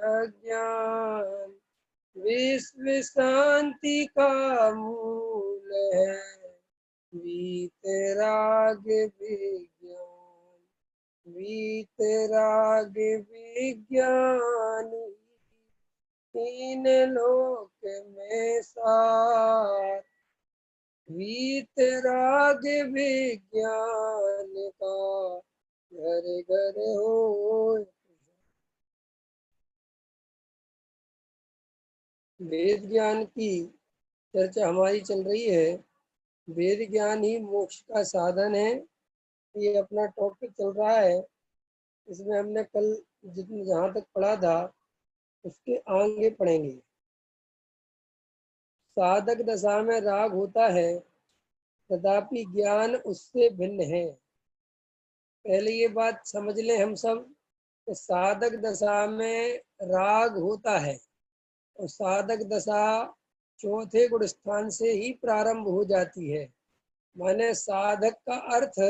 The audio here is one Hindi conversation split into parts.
अज्ञान विश्व शांति का मूल है। वीतराग विज्ञान, वीतराग विज्ञान तीन लोक में सार। वीतराग विज्ञान का घर घर हो। वेद ज्ञान की चर्चा हमारी चल रही है। वेद ज्ञान ही मोक्ष का साधन है। ये अपना टॉपिक चल रहा है। इसमें हमने कल जितने जहाँ तक पढ़ा था उसके आगे पढ़ेंगे। साधक दशा में राग होता है, तथापि ज्ञान उससे भिन्न है। पहले ये बात समझ लें हम सब कि साधक दशा में राग होता है और साधक दशा चौथे गुण स्थान से ही प्रारंभ हो जाती है। माने साधक का अर्थ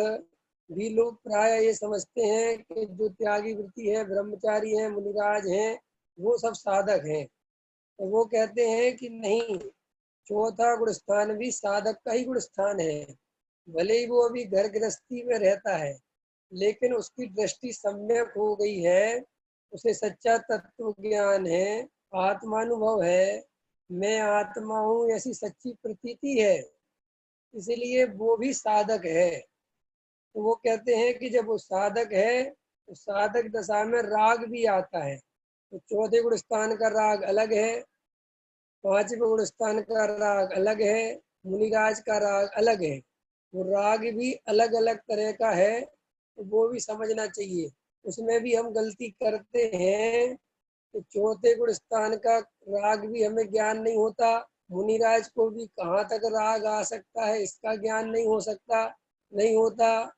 भी लोग प्राय ये समझते हैं कि जो त्यागी वृत्ति है, ब्रह्मचारी हैं, मुनिराज हैं, वो सब साधक हैं। तो वो कहते हैं कि नहीं, चौथा गुण स्थान भी साधक का ही गुण स्थान है। भले ही वो अभी घर गृहस्थी में रहता है, लेकिन उसकी दृष्टि सम्यक हो गई है, उसे सच्चा तत्व ज्ञान है, आत्मानुभव है, मैं आत्मा हूँ ऐसी सच्ची प्रतीति है, इसीलिए वो भी साधक है। तो वो कहते हैं कि जब वो साधक है तो साधक दशा में राग भी आता है। तो चौथे गुण स्थान का राग अलग है, पांचवें गुण स्थान का राग अलग है, मुनिराज का राग अलग है। वो राग भी अलग अलग तरह का है, तो वो भी समझना चाहिए। उसमें भी हम गलती करते हैं तो चौथे गुण स्थान का राग भी हमें ज्ञान नहीं होता। मुनिराज को भी कहाँ तक राग आ सकता है इसका ज्ञान नहीं हो सकता, नहीं होता।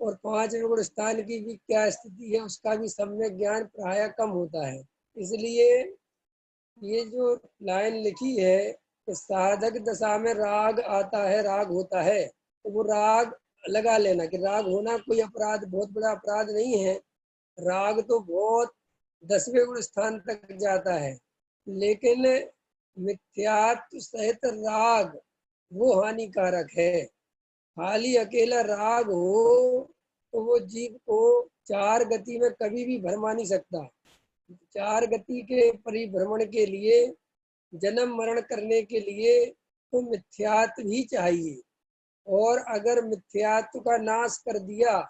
और पांचवें गुण स्थान की भी क्या स्थिति है उसका भी सम्यक ज्ञान प्राय कम होता है। इसलिए ये जो लाइन लिखी है कि साधक दशा में राग आता है, राग होता है, तो वो राग लगा लेना कि राग होना कोई अपराध, बहुत बड़ा अपराध नहीं है। राग तो बहुत 10वें गुण स्थान तक जाता है, लेकिन मिथ्यात्व सहित राग वो हानिकारक है। खाली अकेला राग हो तो वो जीव को चार गति में कभी भी भरमा नहीं सकता। चार गति के परिभ्रमण के लिए, जन्म मरण करने के लिए तो मिथ्यात्व ही चाहिए। और अगर मिथ्यात्व का नाश कर दिया,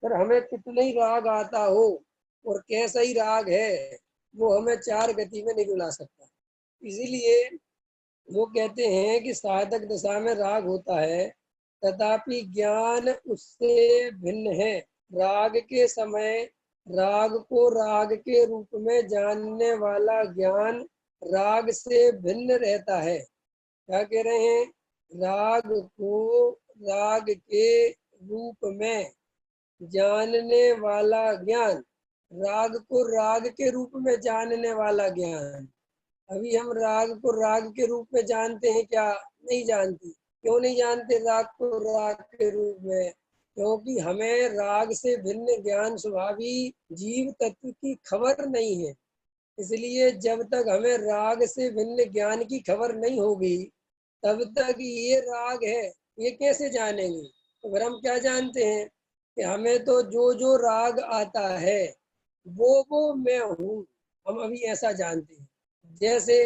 फिर हमें कितना ही राग आता हो और कैसा ही राग है, वो हमें चार गति में नहीं रुला सकता। इसीलिए वो कहते हैं कि साधक दशा में राग होता है, तथापि ज्ञान उससे भिन्न है। राग के समय राग को राग के रूप में जानने वाला ज्ञान राग से भिन्न रहता है। क्या कह रहे हैं? राग को राग के रूप में जानने वाला ज्ञान, राग को राग के रूप में जानने वाला ज्ञान। अभी हम राग को राग के रूप में जानते हैं क्या? नहीं जानते। क्यों नहीं जानते राग को राग के रूप में? क्योंकि हमें राग से भिन्न ज्ञान स्वभावी जीव तत्व की खबर नहीं है। इसलिए जब तक हमें राग से भिन्न ज्ञान की खबर नहीं होगी, तब तक ये राग है ये कैसे जानेंगे? तो फिर हम क्या जानते हैं कि हमें तो जो जो राग आता है वो मैं हूँ, हम अभी ऐसा जानते हैं। जैसे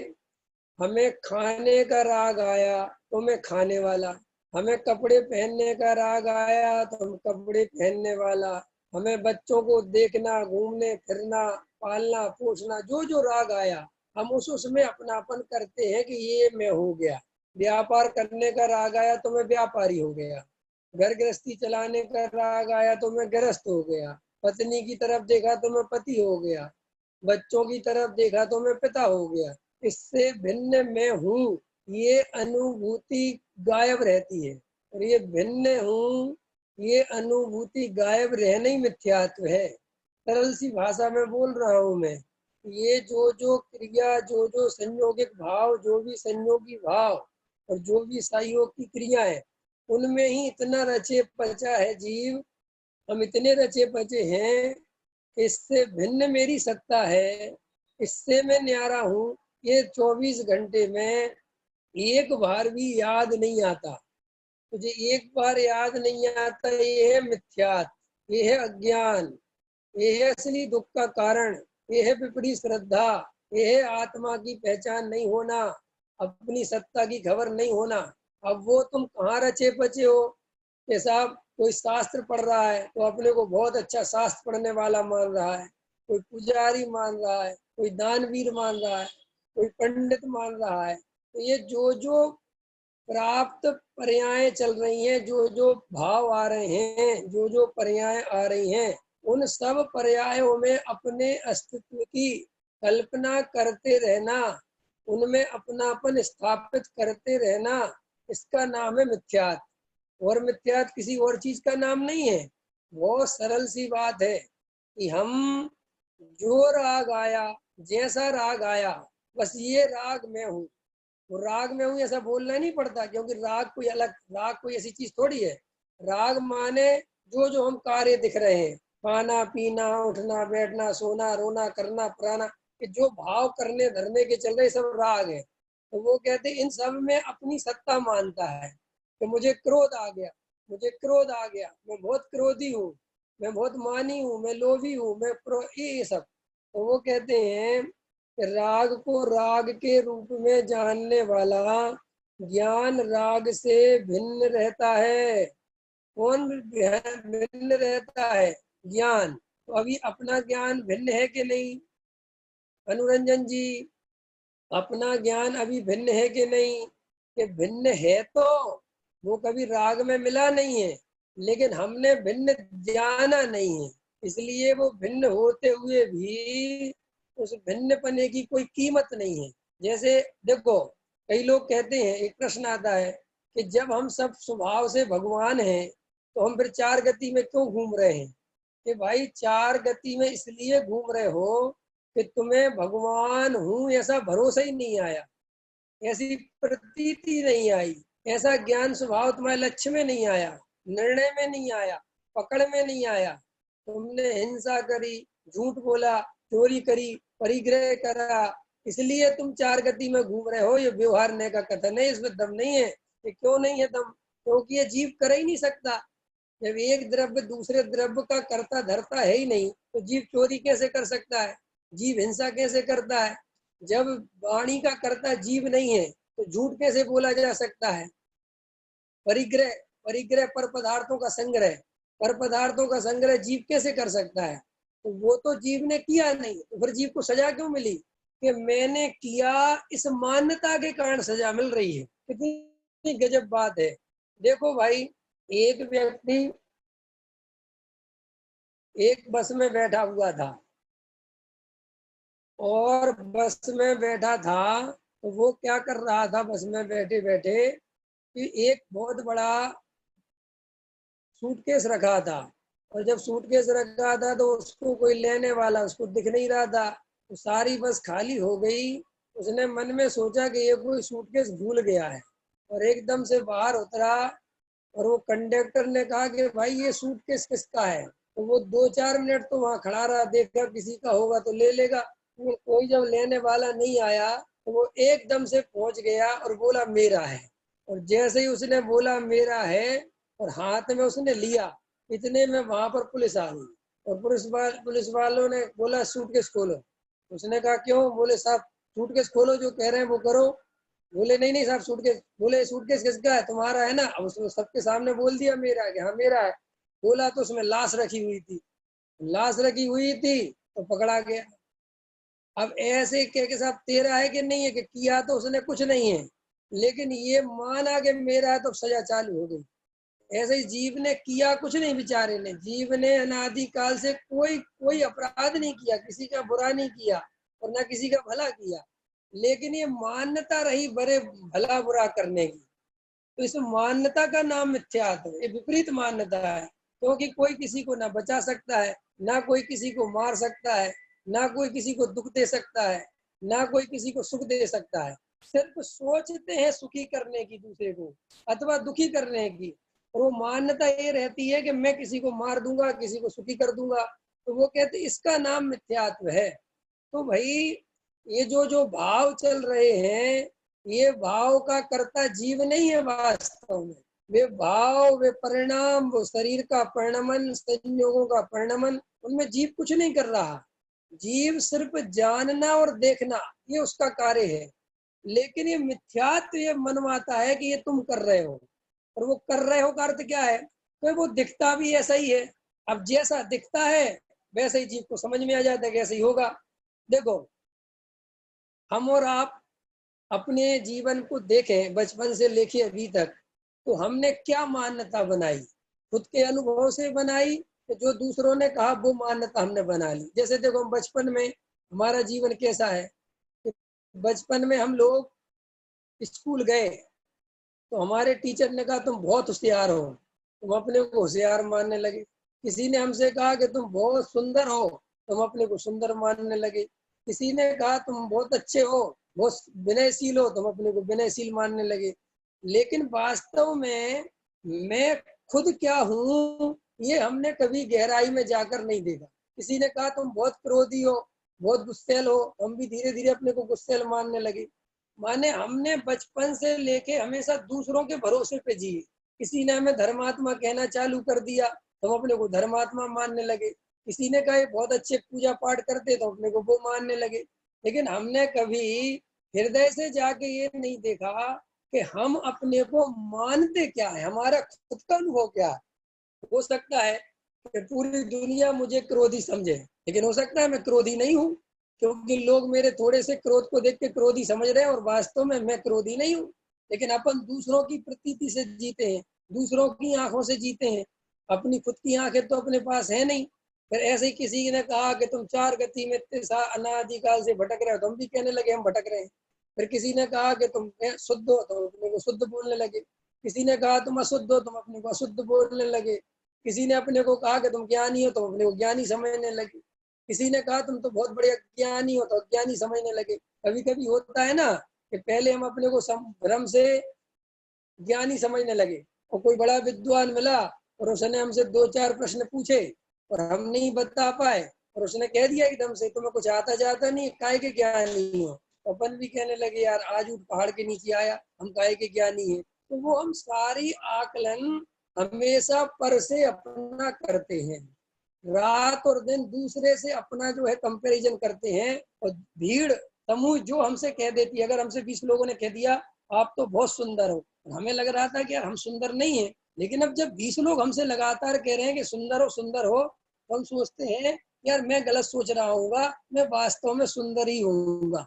हमें खाने का राग आया तो मैं खाने वाला, हमें कपड़े पहनने का राग आया तो हम कपड़े पहनने वाला, हमें बच्चों को देखना, घूमने फिरना, पालना पोसना, जो जो राग आया हम उसमें अपनापन करते हैं कि ये मैं हो गया। व्यापार करने का राग आया तो मैं व्यापारी हो गया, घर गृहस्थी चलाने का राग आया तो मैं गृहस्थ हो गया, पत्नी की तरफ देखा तो मैं पति हो गया, बच्चों की तरफ देखा तो मैं पिता हो गया। इससे भिन्न मैं हूँ, ये अनुभूति गायब रहती है। और ये भिन्न हूँ, ये अनुभूति गायब रहना ही मिथ्यात्व है। सरल सी भाषा में बोल रहा हूँ मैं। ये जो जो क्रिया, जो जो संयोगिक भाव, जो भी संयोगी भाव और जो भी सहयोग की क्रिया है, उनमें ही इतना रचे पचा है जीव। हम इतने रचे पचे हैं, इससे भिन्न मेरी सत्ता है, इससे मैं न्यारा हूँ। ये 24 घंटे में एक बार भी याद नहीं आता। तुझे एक बार याद नहीं आता, ये है मिथ्यात, ये है अज्ञान, ये है असली दुख का कारण, ये है विपरीत श्रद्धा, ये है आत्मा की पहचान नहीं होना, अपनी सत्ता की खबर नहीं होना। अब वो तुम कहाँ रचे बचे हो कि साहब कोई शास्त्र पढ़ रहा है तो अपने को बहुत अच्छा शास्त्र पढ़ने वाला मान रहा है, कोई पुजारी मान रहा है, कोई दानवीर मान रहा है, कोई पंडित मान रहा है। तो ये जो जो प्राप्त पर्याय चल रही हैं, जो जो भाव आ रहे हैं, जो जो पर्याय आ रही हैं, उन सब पर्यायों में अपने अस्तित्व की कल्पना करते रहना, उनमें अपनापन स्थापित करते रहना, इसका नाम है मिथ्यात। और मिथ्यात किसी और चीज का नाम नहीं है। बहुत सरल सी बात है कि हम जो राग आया, जैसा राग आया, बस ये राग में हूँ, वो राग में हूँ ऐसा बोलना नहीं पड़ता, क्योंकि राग कोई अलग, राग कोई ऐसी चीज थोड़ी है। राग माने जो जो हम कार्य दिख रहे हैं, खाना पीना, उठना बैठना, सोना रोना, करना पराना, कि जो भाव करने धरने के चल रहे सब राग है। तो वो कहते इन सब में अपनी सत्ता मानता है कि मुझे क्रोध आ गया, मुझे क्रोध आ गया, मैं बहुत क्रोधी हूँ, मैं बहुत मानी हूँ, मैं लोभी हूँ, मैं ये सब। तो वो कहते हैं राग को राग के रूप में जानने वाला ज्ञान राग से भिन्न रहता है। कौन भिन्न रहता है? ज्ञान। तो अभी अपना ज्ञान भिन्न है कि नहीं अनुरंजन जी? अपना ज्ञान अभी भिन्न है कि नहीं? कि भिन्न है तो वो कभी राग में मिला नहीं है, लेकिन हमने भिन्न जाना नहीं है, इसलिए वो भिन्न होते हुए भी उस भिन्न पने की कोई कीमत नहीं है। जैसे देखो, कई लोग कहते हैं, एक प्रश्न आता है कि जब हम सब स्वभाव से भगवान हैं तो हम फिर चार गति में क्यों घूम रहे हैं? कि भाई चार गति में इसलिए घूम रहे हो कि तुम्हें भगवान हूं ऐसा भरोसा ही नहीं आया, ऐसी प्रतीति नहीं आई, ऐसा ज्ञान स्वभाव तुम्हारे लक्ष्य में नहीं आया, निर्णय में नहीं आया, पकड़ में नहीं आया। तुमने हिंसा करी, झूठ बोला, चोरी करी, परिग्रह करा, इसलिए तुम चार गति में घूम रहे हो। ये व्यवहार ने का कथन है, इसमें दम नहीं है। ये क्यों नहीं है दम? क्योंकि ये जीव कर ही नहीं सकता। जब एक द्रव्य दूसरे द्रव्य का करता धरता है ही नहीं, तो जीव चोरी कैसे कर सकता है? जीव हिंसा कैसे करता है? जब वाणी का करता जीव नहीं है तो झूठ कैसे बोला जा सकता है? परिग्रह, परिग्रह पर पदार्थों का संग्रह, पर पदार्थों का संग्रह जीव कैसे कर सकता है? तो वो तो जीव ने किया नहीं, तो फिर जीव को सजा क्यों मिली? कि मैंने किया, इस मान्यता के कारण सजा मिल रही है। कितनी गजब बात है। देखो भाई, एक व्यक्ति एक बस में बैठा हुआ था, और बस में बैठा था तो वो क्या कर रहा था बस में बैठे बैठे कि एक बहुत बड़ा सूटकेस रखा था। और जब सूटकेस रखा था तो उसको कोई लेने वाला उसको दिख नहीं रहा था, तो सारी बस खाली हो गई। उसने मन में सोचा कि ये कोई सूटकेस भूल गया है, और एकदम से बाहर उतरा, और वो कंडक्टर ने कहा कि भाई ये सूटकेस किसका है? तो वो 2-4 मिनट तो वहां खड़ा रहा, देखा किसी का होगा तो ले लेगा। कोई जब लेने वाला नहीं आया तो वो एकदम से पहुंच गया और बोला मेरा है। और जैसे ही उसने बोला मेरा है और हाथ में उसने लिया, इतने में वहां पर पुलिस आ गई। और पुलिस वालों ने बोला सूटकेस खोलो। उसने कहा क्यों? बोले साहब सूटकेस खोलो, जो कह रहे हैं वो करो। बोले नहीं नहीं साहब सूटकेस। बोले सूटकेस किसका है? तुम्हारा है ना? अब उसने सबके सामने बोल दिया मेरा है, कि हाँ मेरा है। बोला तो उसमें लाश रखी हुई थी, लाश रखी हुई थी तो पकड़ा गया। अब ऐसे के साथ तेरा है कि नहीं है? कि किया तो उसने कुछ नहीं है, लेकिन ये माना कि मेरा है तो सजा चालू हो गई। ऐसे ही जीव ने किया कुछ नहीं, बेचारे ने, जीव ने अनादि काल से कोई कोई अपराध नहीं किया, किसी का बुरा नहीं किया और ना किसी का भला किया, लेकिन ये मान्यता रही बड़े भला बुरा करने की। तो इस मान्यता का नाम मिथ्यात्व है, ये विपरीत मान्यता है। क्योंकि कोई किसी को ना बचा सकता है, ना कोई किसी को मार सकता है, ना कोई किसी को दुख दे सकता है, ना कोई किसी को सुख दे सकता है। सिर्फ सोचते हैं सुखी करने की दूसरे को, अथवा दुखी करने की। और वो मान्यता ये रहती है कि मैं किसी को मार दूंगा, किसी को सुखी कर दूंगा। तो वो कहते इसका नाम मिथ्यात्व है। तो भाई ये जो भाव चल रहे हैं, ये भाव का कर्ता जीव नहीं है वास्तव में। वे भाव, वे परिणाम, वो शरीर का परिणमन, संयोगों का परिणमन, उनमें जीव कुछ नहीं कर रहा। जीव सिर्फ जानना और देखना, ये उसका कार्य है। लेकिन ये मिथ्यात्व ये मनवाता है कि ये तुम कर रहे हो, और वो कर रहे हो का अर्थ क्या है? तो वो दिखता भी ऐसा ही है। अब जैसा दिखता है वैसे ही जीव को समझ में आ जाता है कि ऐसा ही होगा। देखो, हम और आप अपने जीवन को देखें, बचपन से लेके अभी तक, तो हमने क्या मान्यता बनाई? खुद के अनुभव से बनाई, तो जो दूसरों ने कहा वो मान्यता हमने बना ली। जैसे देखो, हम बचपन में हमारा जीवन कैसा है? बचपन में हम लोग स्कूल गए तो हमारे टीचर ने कहा तुम बहुत होशियार हो, तुम अपने को होशियार मानने लगे। किसी ने हमसे कहा कि तुम बहुत सुंदर हो, तुम अपने को सुंदर मानने लगे। किसी ने कहा तुम बहुत अच्छे हो, बहुत विनयशील हो, तुम अपने को विनयशील मानने लगे। लेकिन वास्तव में मैं खुद क्या हूँ, ये हमने कभी गहराई में जाकर नहीं देखा। किसी ने कहा तुम बहुत क्रोधी हो, बहुत गुस्सैल हो, हम भी धीरे धीरे अपने को गुस्सैल मानने लगे। माने हमने बचपन से लेके हमेशा दूसरों के भरोसे पे जिए। किसी ने हमें धर्मात्मा कहना चालू कर दिया तो हम अपने को धर्मात्मा मानने लगे। किसी ने कहा बहुत अच्छे पूजा पाठ करते तो अपने को वो मानने लगे। लेकिन हमने कभी हृदय से जाके ये नहीं देखा कि हम अपने को मानते क्या है, हमारा खुद का अनुभव क्या है। हो सकता है कि पूरी दुनिया मुझे क्रोधी समझे, लेकिन हो सकता है मैं क्रोधी नहीं हूँ, क्योंकि लोग मेरे थोड़े से क्रोध को देख के क्रोधी समझ रहे हैं और वास्तव में मैं क्रोधी नहीं हूँ। लेकिन अपन दूसरों की प्रतीति से जीते हैं, दूसरों की आंखों से जीते हैं, अपनी खुद की आंखें तो अपने पास है नहीं। फिर ऐसे ही किसी ने कहा कि तुम चार गति में अनादिकाल से भटक रहे हो, तो हम भी कहने लगे हम भटक रहे हैं। फिर किसी ने कहा कि तुम शुद्ध हो, तो अपने को शुद्ध बोलने लगे। किसी ने कहा तुम अशुद्ध हो, तुम अपने को अशुद्ध बोलने लगे। किसी ने अपने को कहा कि तुम ज्ञानी हो, तो अपने को ज्ञानी समझने लगे। किसी ने कहा तुम तो बहुत बढ़िया ज्ञानी हो, तो ज्ञानी समझने लगे। कभी कभी होता है ना कि पहले हम अपने को भ्रम से ज्ञानी समझने लगे, और कोई बड़ा विद्वान मिला और उसने हमसे दो चार प्रश्न पूछे और हम नहीं बता पाए, और उसने कह दिया एकदम से तुम्हें कुछ आता जाता नहीं, काहे के ज्ञानी हो। अपन भी कहने लगे यार आज उठ पहाड़ के नीचे आया, हम काहे के ज्ञानी है। तो वो हम सारी आकलन हमेशा पर से अपना करते हैं, रात और दिन दूसरे से अपना जो है कंपैरिजन करते हैं। और भीड़ समूह जो हमसे कह देती है, अगर हमसे 20 लोगों ने कह दिया आप तो बहुत सुंदर हो, हमें लग रहा था कि यार हम सुंदर नहीं है। लेकिन अब जब 20 लोग हमसे लगातार कह रहे हैं कि सुंदर हो सुंदर हो, तो हम सोचते हैं यार मैं गलत सोच रहा हूँ, मैं वास्तव में सुंदर ही हूँ।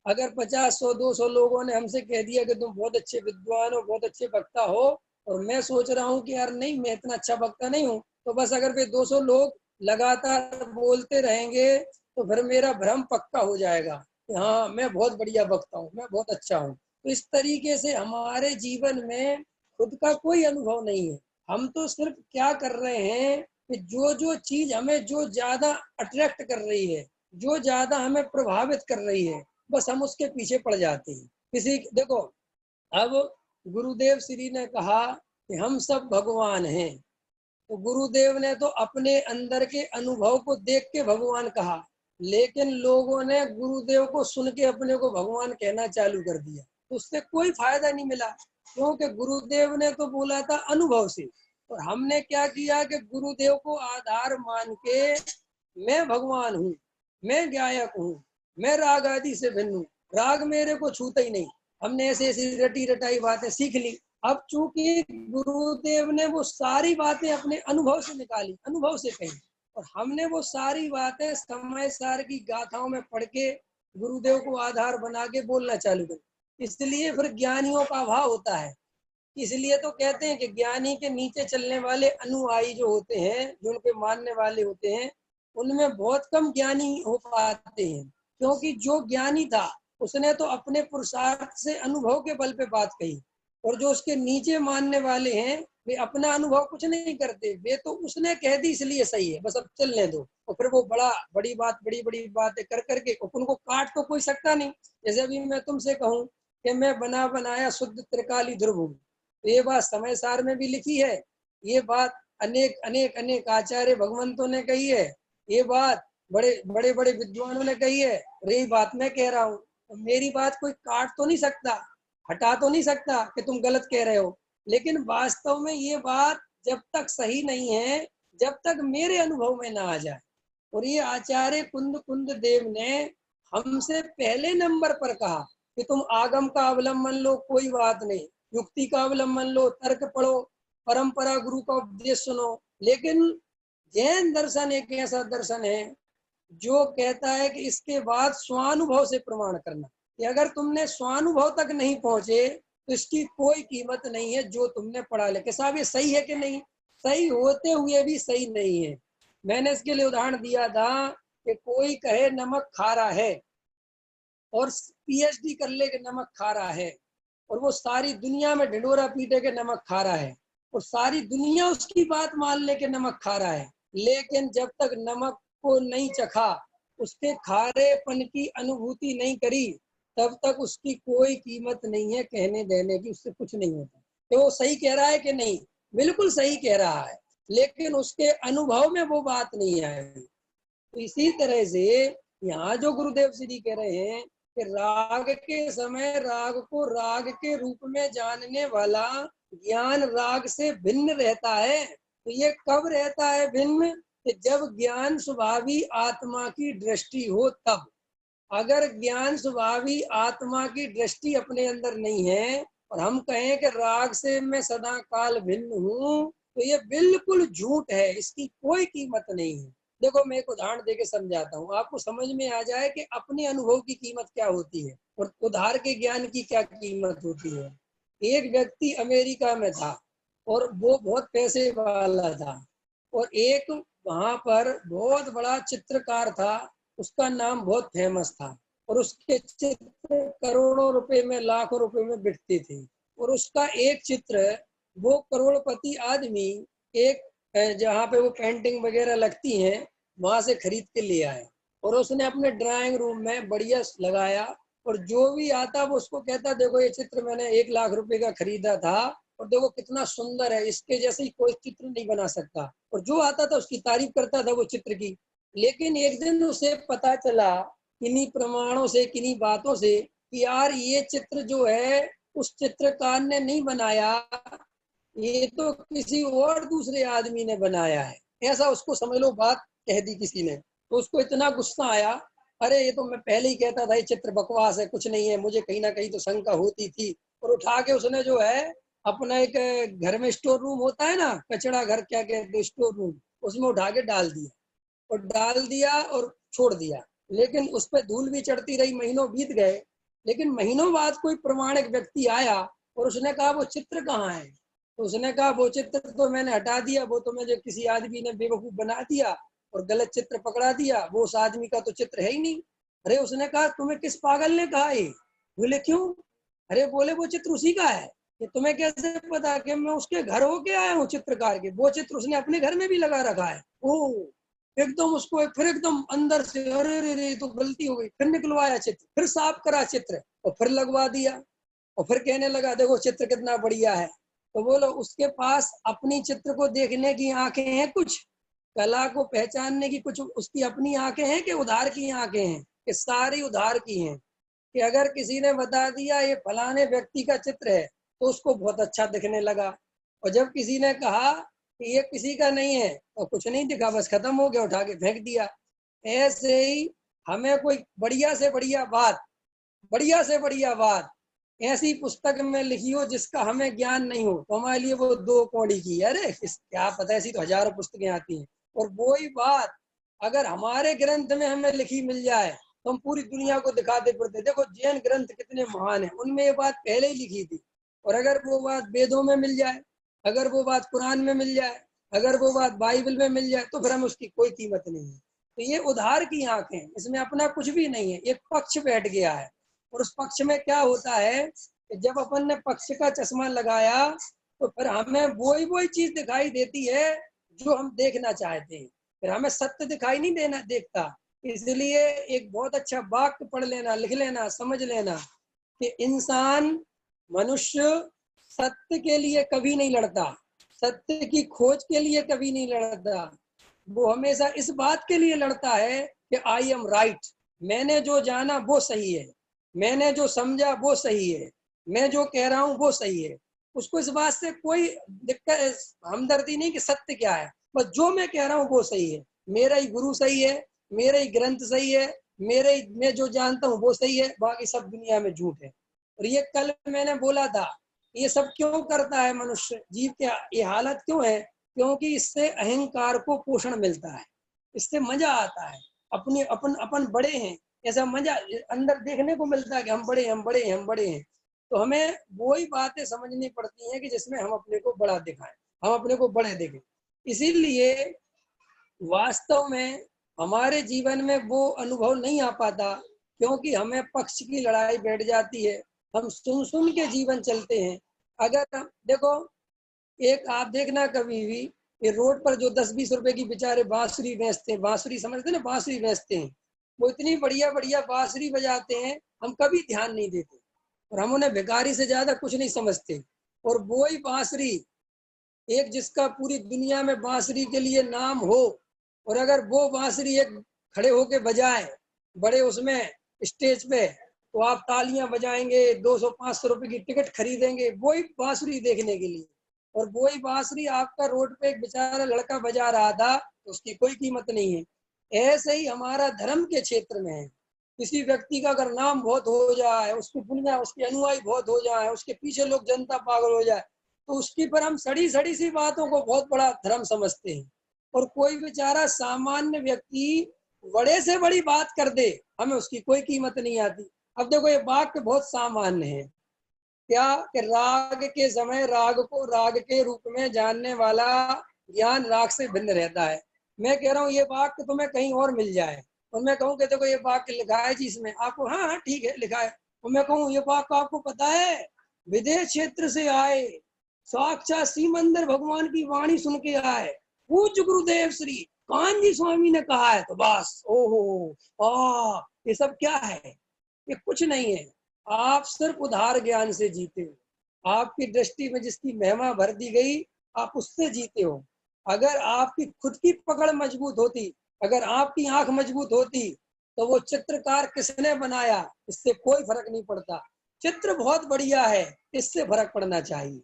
अगर 50, 100, 200 लोगों ने हमसे कह दिया कि तुम बहुत अच्छे विद्वान हो, बहुत अच्छे वक्ता हो, और मैं सोच रहा हूँ कि यार नहीं मैं इतना अच्छा वक्ता नहीं हूँ, तो बस अगर वे 200 लोग लगातार बोलते रहेंगे तो फिर मेरा भ्रम पक्का हो जाएगा कि हाँ मैं बहुत बढ़िया वक्ता हूँ, मैं बहुत अच्छा हूँ। तो इस तरीके से हमारे जीवन में खुद का कोई अनुभव नहीं है। हम तो सिर्फ क्या कर रहे हैं कि जो चीज हमें जो ज्यादा अट्रैक्ट कर रही है, जो ज्यादा हमें प्रभावित कर रही है, बस हम उसके पीछे पड़ जाते हैं। किसी देखो, अब गुरुदेव श्री ने कहा कि हम सब भगवान हैं, तो गुरुदेव ने तो अपने अंदर के अनुभव को देख के भगवान कहा, लेकिन लोगों ने गुरुदेव को सुन के अपने को भगवान कहना चालू कर दिया, तो उससे कोई फायदा नहीं मिला, क्योंकि गुरुदेव ने तो बोला था अनुभव से। और हमने क्या किया कि गुरुदेव को आधार मान के मैं भगवान हूँ, मैं गायक हूँ, मैं राग आदि से भिन्न हूँ, राग मेरे को छूता ही नहीं। हमने ऐसे ऐसी रटी रटाई बातें सीख ली। अब चूंकि गुरुदेव ने वो सारी बातें अपने अनुभव से निकाली, अनुभव से कही, और हमने वो सारी बातें समय सार की गाथाओं में पढ़ के गुरुदेव को आधार बना के बोलना चालू कर, इसलिए फिर ज्ञानियों का अभाव होता है। इसलिए तो कहते हैं कि ज्ञानी के नीचे चलने वाले अनुयायी जो होते हैं, जो उनके मानने वाले होते हैं, उनमें बहुत कम ज्ञानी हो पाते हैं, क्योंकि जो ज्ञानी था उसने तो अपने पुरुषार्थ से अनुभव के बल पे बात कही, और जो उसके नीचे मानने वाले हैं वे अपना अनुभव कुछ नहीं करते, वे तो उसने कह दी इसलिए सही है, बस अब चलने दो। और फिर वो बड़ी बड़ी बातें कर करके उनको काट तो कोई सकता नहीं। जैसे अभी मैं तुमसे कहूँ कि मैं बना बनाया शुद्ध त्रिकाली ध्रुव हूँ, तो ये बात समय सार में भी लिखी है, ये बात अनेक अनेक अनेक आचार्य भगवंतों ने कही है, ये बात बड़े बड़े बड़े विद्वानों ने कही है, यही बात मैं कह रहा हूँ। तो मेरी बात कोई काट तो नहीं सकता, हटा तो नहीं सकता कि तुम गलत कह रहे हो, लेकिन वास्तव में ये बात जब तक सही नहीं है, जब तक मेरे अनुभव में ना आ जाए। और ये आचार्य कुंद कुंद देव ने हमसे पहले नंबर पर कहा कि तुम आगम का अवलंबन लो, कोई बात नहीं, युक्ति का अवलंबन लो, तर्क पढ़ो, परंपरा गुरु का उपदेश सुनो। लेकिन जैन दर्शन एक ऐसा दर्शन है जो कहता है कि इसके बाद स्वानुभव से प्रमाण करना, कि अगर तुमने स्वानुभव तक नहीं पहुंचे तो इसकी कोई कीमत नहीं है जो तुमने पढ़ा ले। कि साहब ये सही है कि नहीं, सही होते हुए भी सही नहीं है। मैंने इसके लिए उदाहरण दिया था कि कोई कहे नमक खारा है और पीएचडी कर ले कि नमक खारा है, और वो सारी दुनिया में ढिंडोरा पीटे के नमक खारा है, और सारी दुनिया उसकी बात मान ले कि नमक खारा है, लेकिन जब तक नमक को नहीं चखा, उसके खारेपन की अनुभूति नहीं करी, तब तक उसकी कोई कीमत नहीं है कहने देने की, उससे कुछ नहीं होता। तो वो सही कह रहा है कि नहीं, बिल्कुल सही कह रहा है, लेकिन उसके अनुभव में वो बात नहीं आएगी। तो इसी तरह से यहाँ जो गुरुदेव श्री कह रहे हैं कि राग के समय राग को राग के रूप में जानने वाला ज्ञान राग से भिन्न रहता है। तो ये कब रहता है भिन्न, कि जब ज्ञान स्वभावी आत्मा की दृष्टि हो तब। अगर ज्ञान स्वभावी आत्मा की दृष्टि अपने अंदर नहीं है और हम कहें कि राग से मैं सदा काल भिन्न हूँ, तो ये बिल्कुल झूठ है, इसकी कोई कीमत नहीं है। देखो मैं एक उदाहरण देके समझाता हूँ, आपको समझ में आ जाए कि अपने अनुभव की कीमत क्या होती है और उधार के ज्ञान की क्या कीमत होती है। एक व्यक्ति अमेरिका में था और वो बहुत पैसे वाला था, और एक वहां पर बहुत बड़ा चित्रकार था, उसका नाम बहुत फेमस था, और उसके चित्र करोड़ों रुपए में, लाखों रुपए में बिकते थे। और उसका एक चित्र वो करोड़पति आदमी एक जहाँ पे वो पेंटिंग वगैरह लगती हैं वहां से खरीद के ले आए, और उसने अपने ड्राइंग रूम में बढ़िया लगाया, और जो भी आता वो उसको कहता देखो ये चित्र मैंने 1 लाख रुपए का खरीदा था, और देखो कितना सुंदर है, इसके जैसे ही कोई चित्र नहीं बना सकता। और जो आता था उसकी तारीफ करता था वो चित्र की। लेकिन एक दिन उसे पता चला किन्हीं प्रमाणों से, किन्हीं बातों से, कि यार ये चित्र जो है उस चित्रकार ने नहीं बनाया, ये तो किसी और दूसरे आदमी ने बनाया है। ऐसा उसको समझ लो बात कह दी किसी ने, तो उसको इतना गुस्सा आया, अरे ये तो मैं पहले ही कहता था ये चित्र बकवास है, कुछ नहीं है, मुझे कहीं ना कहीं तो शंका होती थी। और उठा के उसने जो है अपना एक घर में स्टोर रूम होता है ना, कचड़ा घर क्या कहते हैं, स्टोर रूम, उसमें उठा के डाल दिया, और डाल दिया और छोड़ दिया। लेकिन उस पर धूल भी चढ़ती रही, महीनों बीत गए। लेकिन महीनों बाद कोई प्रमाणिक व्यक्ति आया और उसने कहा वो चित्र कहाँ है। तो उसने कहा वो चित्र तो मैंने हटा दिया, वो तो मुझे किसी आदमी ने बेवकूफ बना दिया और गलत चित्र पकड़ा दिया, वो उस आदमी का तो चित्र है ही नहीं। अरे उसने कहा तुम्हें किस पागल ने कहा ये? बोले क्यों? अरे बोले वो चित्र उसी का है। कि तुम्हें कैसे पता? कि मैं उसके घर होके आया हूँ चित्रकार के, वो चित्र उसने अपने घर में भी लगा रखा है। ओ एकदम उसको फिर एकदम अंदर से अरे रे रे तो गलती हो गई, फिर निकलवाया चित्र, फिर साफ करा चित्र और फिर लगवा दिया, और फिर कहने लगा देखो चित्र कितना बढ़िया है। तो बोलो उसके पास अपनी चित्र को देखने की आंखें हैं, कुछ कला को पहचानने की कुछ उसकी अपनी आंखें हैं, कि उधार की आंखें हैं, कि सारी उधार की हैं। कि अगर किसी ने बता दिया ये फलाने व्यक्ति का चित्र है तो उसको बहुत अच्छा दिखने लगा, और जब किसी ने कहा कि ये किसी का नहीं है तो कुछ नहीं दिखा, बस खत्म हो गया, उठा के फेंक दिया। ऐसे ही हमें कोई बढ़िया से बढ़िया बात, बढ़िया से बढ़िया बात ऐसी पुस्तक में लिखी हो जिसका हमें ज्ञान नहीं हो, तो हमारे लिए वो 2 कौड़ी की, अरे क्या पता, ऐसी तो हजारों पुस्तकें आती हैं। और वही बात अगर हमारे ग्रंथ में हमें लिखी मिल जाए तो हम पूरी दुनिया को दिखाते फिरते, देखो जैन ग्रंथ कितने महान है, उनमें ये बात पहले ही लिखी थी। और अगर वो बात वेदों में मिल जाए, अगर वो बात कुरान में मिल जाए, अगर वो बात बाइबल में मिल जाए, तो फिर हम उसकी कोई कीमत नहीं है। तो ये उधार की आंखें, इसमें अपना कुछ भी नहीं है, एक पक्ष बैठ गया है। और उस पक्ष में क्या होता है कि जब अपन ने पक्ष का चश्मा लगाया तो फिर हमें वही चीज दिखाई देती है जो हम देखना चाहते हैं, फिर हमें सत्य दिखाई नहीं देना देखता। इसलिए एक बहुत अच्छा वाक्य पढ़ लेना, लिख लेना, समझ लेना कि इंसान, मनुष्य सत्य के लिए कभी नहीं लड़ता, सत्य की खोज के लिए कभी नहीं लड़ता, वो हमेशा इस बात के लिए लड़ता है कि आई एम राइट, मैंने जो जाना वो सही है, मैंने जो समझा वो सही है, मैं जो कह रहा हूँ वो सही है। उसको इस बात से कोई दिक्कत हमदर्दी नहीं कि सत्य क्या है, बस जो मैं कह रहा हूँ वो सही है, मेरा ही गुरु सही है, मेरा ही ग्रंथ सही है, मेरे ही मैं जो जानता हूँ वो सही है, बाकी सब दुनिया में झूठ है। और ये कल मैंने बोला था, ये सब क्यों करता है मनुष्य, जीव के ये हालत क्यों है? क्योंकि इससे अहंकार को पोषण मिलता है, इससे मजा आता है, अपने अपन अपन बड़े हैं ऐसा मजा अंदर देखने को मिलता है कि हम बड़े हैं, हम बड़े हैं, हम बड़े हैं। तो हमें वही बातें समझनी पड़ती हैं कि जिसमें हम अपने को बड़ा दिखाएं, हम अपने को बड़े देखें। इसीलिए वास्तव में हमारे जीवन में वो अनुभव नहीं आ पाता, क्योंकि हमें पक्ष की लड़ाई बैठ जाती है, हम सुन सुन के जीवन चलते हैं। अगर देखो, एक आप देखना कभी भी, ये रोड पर जो 10-20 रुपए की बेचारे बांसुरी बेचते हैं, बांसुरी समझते ना, बांसुरी बेचते हैं, वो इतनी बढ़िया बढ़िया बांसुरी बजाते हैं, हम कभी ध्यान नहीं देते और हम उन्हें भिखारी से ज्यादा कुछ नहीं समझते। और वो ही बांसुरी, एक जिसका पूरी दुनिया में बांसुरी के लिए नाम हो, और अगर वो बांसुरी एक खड़े होके बजाए बड़े उसमें स्टेज पे, तो आप तालियां बजाएंगे, 200-500 रुपए की टिकट खरीदेंगे वही बांसुरी देखने के लिए। और वही बांसुरी आपका रोड पे एक बेचारा लड़का बजा रहा था, तो उसकी कोई कीमत नहीं है। ऐसे ही हमारा धर्म के क्षेत्र में है, किसी व्यक्ति का अगर नाम बहुत हो जाए, उसकी दुनिया, उसके अनुयायी बहुत हो जाए, उसके पीछे लोग जनता पागल हो जाए, तो उसकी पर हम सड़ी सड़ी सी बातों को बहुत बड़ा धर्म समझते हैं। और कोई बेचारा सामान्य व्यक्ति बड़े से बड़ी बात कर दे, हमें उसकी कोई कीमत नहीं आती। अब देखो, ये वाक्य बहुत सामान्य है, क्या कि राग के समय राग को राग के रूप में जानने वाला ज्ञान राग से भिन्न रहता है। मैं कह रहा हूँ ये वाक्य तुम्हें कहीं और मिल जाए, और मैं कहूँ कि देखो ये वाक्य लिखा है जी इसमें, आपको हाँ हाँ ठीक है लिखा है, और मैं कहूँ ये वाक्य आपको पता है विदेश क्षेत्र से आए, साक्षात श्रीमंदिर भगवान की वाणी सुन के आए, पूज्य गुरुदेव श्री कान जी स्वामी ने कहा है, तो बस ओहो ये सब क्या है? ये कुछ नहीं है। आप सिर्फ उधार ज्ञान से जीते हो, आपकी दृष्टि में जिसकी महिमा भर दी गई, आप उससे जीते हो। अगर आपकी खुद की पकड़ मजबूत होती, अगर आपकी आंख मजबूत होती, तो वो चित्रकार किसने बनाया इससे कोई फर्क नहीं पड़ता। चित्र बहुत बढ़िया है, इससे फर्क पड़ना चाहिए।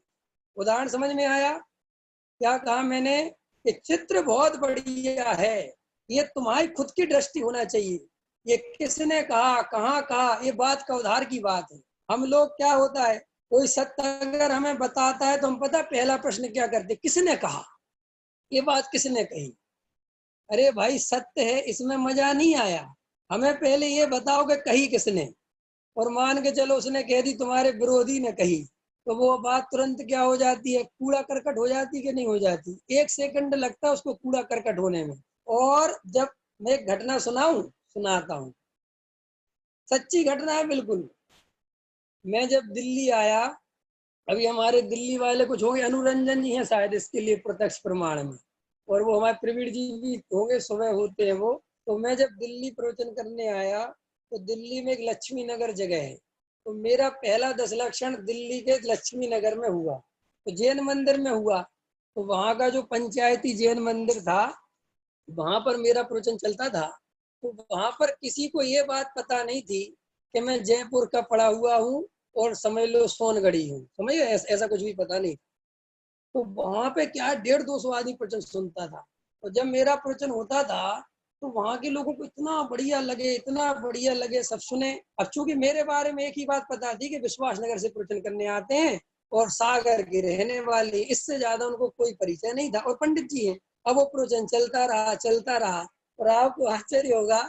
उदाहरण समझ में आया क्या कहा मैंने? कि चित्र बहुत बढ़िया है, ये तुम्हारी खुद की दृष्टि होना चाहिए। ये किसने कहा, कहाँ कहा, ये बात का उधार की बात है। हम लोग क्या होता है, कोई सत्य अगर हमें बताता है तो हम पता पहला प्रश्न क्या करते, किसने कहा, ये बात किसने कही। अरे भाई सत्य है, इसमें मजा नहीं आया, हमें पहले ये बताओ कि कही किसने। और मान के चलो उसने कह दी तुम्हारे विरोधी ने कही, तो वो बात तुरंत क्या हो जाती है, कूड़ा करकट हो जाती कि नहीं हो जाती? 1 सेकंड लगता है उसको कूड़ा करकट होने में। और जब मैं एक घटना सुनाता हूँ, सच्ची घटना है बिल्कुल। मैं जब दिल्ली आया, अभी हमारे दिल्ली वाले कुछ होंगे, अनुरंजन जी हैं शायद इसके लिए प्रत्यक्ष प्रमाण में, और वो हमारे प्रवीण जी भी होंगे, सुबह होते हैं वो। तो मैं जब दिल्ली प्रवचन करने आया, तो दिल्ली में एक लक्ष्मी नगर जगह है, तो मेरा पहला 10 लक्षण दिल्ली के लक्ष्मी नगर में हुआ, तो जैन मंदिर में हुआ। तो वहाँ का जो पंचायती जैन मंदिर था, वहां पर मेरा प्रवचन चलता था। तो वहां पर किसी को ये बात पता नहीं थी कि मैं जयपुर का पढ़ा हुआ हूँ और समझ लो सोनगढ़ी हूँ, समझिए ऐसा कुछ भी पता नहीं। तो वहां पे क्या 150-200 आदमी प्रवचन सुनता था, और जब मेरा प्रवचन होता था तो वहां के लोगों को इतना बढ़िया लगे, इतना बढ़िया लगे, सब सुने। अब चूंकि मेरे बारे में एक ही बात पता थी कि विश्वास नगर से प्रवचन करने आते हैं और सागर के रहने वाले, इससे ज्यादा उनको कोई परिचय नहीं था, और पंडित जी हैं। अब वो प्रवचन चलता रहा चलता रहा, और आपको आश्चर्य होगा,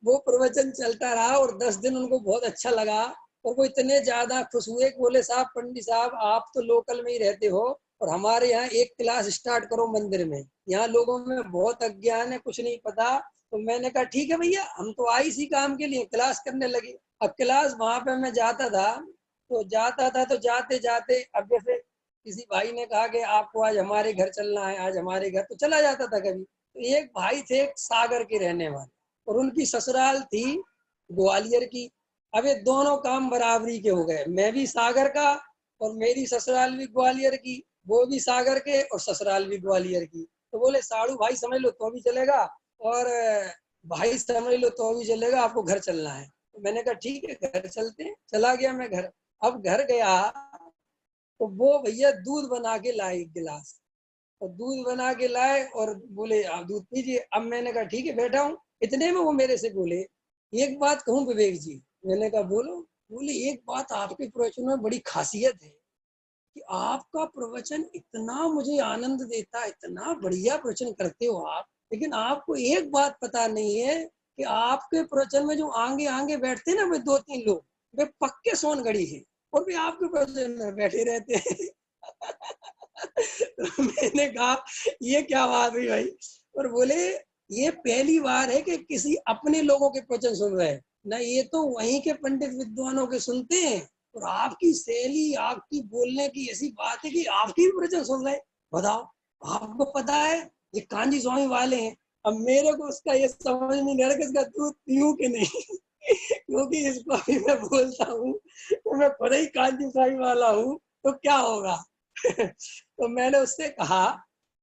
वो प्रवचन चलता रहा और 10 दिन उनको बहुत अच्छा लगा, और वो इतने ज्यादा खुश हुए कि बोले साहब, पंडित साहब आप तो लोकल में ही रहते हो, और हमारे यहाँ एक क्लास स्टार्ट करो मंदिर में, यहाँ लोगों में बहुत अज्ञान है, कुछ नहीं पता। तो मैंने कहा ठीक है भैया, हम तो आई इसी काम के लिए, क्लास करने लगे। अब क्लास वहां पे मैं जाता था, तो जाते जाते अब जैसे किसी भाई ने कहा कि आपको आज हमारे घर चलना है, आज हमारे घर, तो चला जाता था कभी। तो एक भाई थे सागर के रहने वाले, और उनकी ससुराल थी ग्वालियर की। अब ये दोनों काम बराबरी के हो गए, मैं भी सागर का और मेरी ससुराल भी ग्वालियर की, वो भी सागर के और ससुराल भी ग्वालियर की। तो बोले साड़ू भाई समझ लो तो भी चलेगा, और भाई समझ लो तो भी चलेगा, आपको घर चलना है। तो मैंने कहा ठीक है घर चलते हैं। चला गया मैं घर। अब घर गया तो वो भैया दूध बना के लाए एक गिलास, और दूध बना के लाए और बोले आप दूध पीजिए। अब मैंने कहा ठीक है बैठा हूँ। इतने में वो मेरे से बोले, एक बात कहूँ विवेक जी। मैंने कहा बोलो। बोले एक बात आपके प्रवचन में बड़ी खासियत है कि आपका प्रवचन इतना मुझे आनंद देता, इतना बढ़िया प्रवचन करते हो आप, लेकिन आपको एक बात पता नहीं है कि आपके प्रवचन में जो आगे आगे बैठते हैं ना वे 2-3 लोग, वे पक्के सोनगढ़ी हैं और वे आपके प्रवचन में बैठे रहते हैं। तो मैंने कहा ये क्या बात हुई भाई। और बोले ये पहली बार है कि किसी अपने लोगों के प्रवचन सुन रहे हैं ना, ये तो वहीं के पंडित विद्वानों के सुनते हैं। और आपकी शैली, आपकी बोलने की ऐसी बात है कि आपकी भी प्रवचन सुन रहे हैं। बताओ, आपको पता है ये कांजी स्वामी वाले हैं। अब मेरे को उसका ये समझ नहीं आ रहा कि इसका दूध पीऊं कि नहीं। क्योंकि इसको अभी मैं बोलता हूँ तो मैं खुद ही कांजी स्वामी वाला हूँ, तो क्या होगा। तो मैंने उससे कहा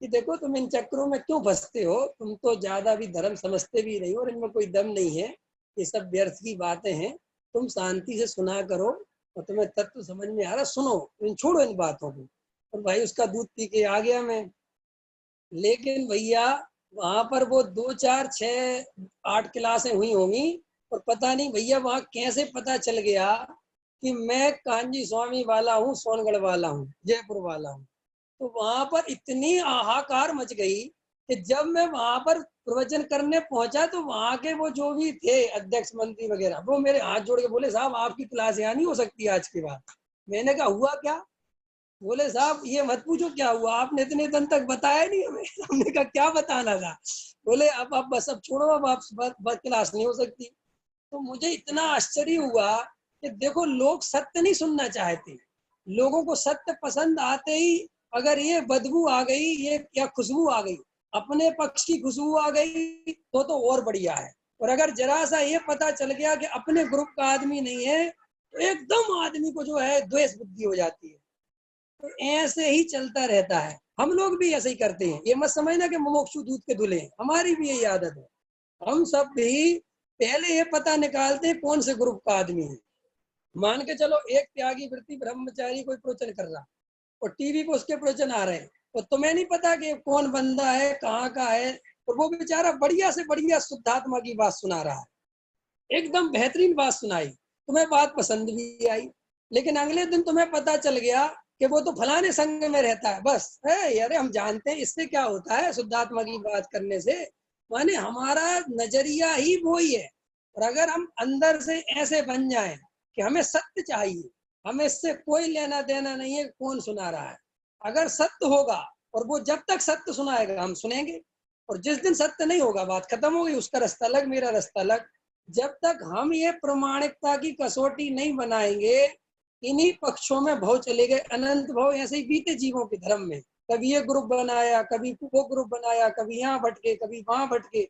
कि देखो तुम इन चक्रों में क्यों फंसते हो, तुम तो ज्यादा भी धर्म समझते भी नहीं हो और इनमें कोई दम नहीं है, ये सब व्यर्थ की बातें हैं। तुम शांति से सुना करो और तुम्हें तत्व समझ में आ रहा सुनो, इन छोड़ो इन बातों को। और भाई उसका दूध पी के आ गया मैं। लेकिन भैया वहां पर वो 2, 4, 6, 8 क्लासें हुई होंगी, और पता नहीं भैया वहां कैसे पता चल गया कि मैं कांजी स्वामी वाला हूँ, सोनगढ़ वाला हूँ, जयपुर वाला हूँ। तो वहां पर इतनी हाहाकार मच गई कि जब मैं वहां पर प्रवचन करने पहुंचा तो वहां के वो जो भी थे अध्यक्ष मंत्री वगैरह, वो मेरे हाथ जोड़ के बोले साहब आपकी क्लास यहाँ नहीं हो सकती आज के बाद। मैंने कहा हुआ क्या। बोले साहब ये मत पूछो क्या हुआ, आपने इतने दिन तक बताया नहीं हमें। हमने कहा क्या बताना था। बोले अब बस अब छोड़ो, अब आप क्लास नहीं हो सकती। तो मुझे इतना आश्चर्य हुआ कि देखो लोग सत्य नहीं सुनना चाहते, लोगों को सत्य पसंद आते ही अगर ये बदबू आ गई, ये क्या खुशबू आ गई, अपने पक्ष की खुशबू आ गई तो और बढ़िया है। और अगर जरा सा ये पता चल गया कि अपने ग्रुप का आदमी नहीं है तो एकदम आदमी को जो है द्वेष बुद्धि हो जाती है। तो ऐसे ही चलता रहता है, हम लोग भी ऐसे ही करते हैं। ये मत समझना कि मुमुक्षु दूध के धुले, हमारी भी यही आदत है। हम सब भी पहले ये पता निकालते हैं कौन से ग्रुप का आदमी है। मान के चलो एक त्यागी वृत्ति ब्रह्मचारी कोई प्रवचन कर रहा और टीवी पे उसके प्रवचन आ रहे हैं, तो तुम्हें नहीं पता कि कौन बंदा है, कहाँ का है, और वो बेचारा बढ़िया से बढ़िया शुद्धात्मा की बात सुना रहा है, एकदम बेहतरीन बात सुनाई, तुम्हें बात पसंद भी आई। लेकिन अगले दिन तुम्हें पता चल गया कि वो तो फलाने संघ में रहता है। बस है अरे हम जानते हैं इससे क्या होता है शुद्धात्मा की बात करने से, माने हमारा नजरिया ही वो ही है। और अगर हम अंदर से ऐसे बन जाएं कि हमें सत्य चाहिए, हमें इससे कोई लेना देना नहीं है कौन सुना रहा है, अगर सत्य होगा और वो जब तक सत्य सुनाएगा हम सुनेंगे, और जिस दिन सत्य नहीं होगा बात खत्म हो गई, उसका रास्ता अलग मेरा रास्ता अलग। जब तक हम ये प्रमाणिकता की कसौटी नहीं बनाएंगे, इन्हीं पक्षों में भव चले गए, अनंत भव ऐसे ही बीते जीवों के धर्म में। कभी ये ग्रुप बनाया, कभी वो ग्रुप बनाया, कभी यहाँ भटके, कभी वहां भटके,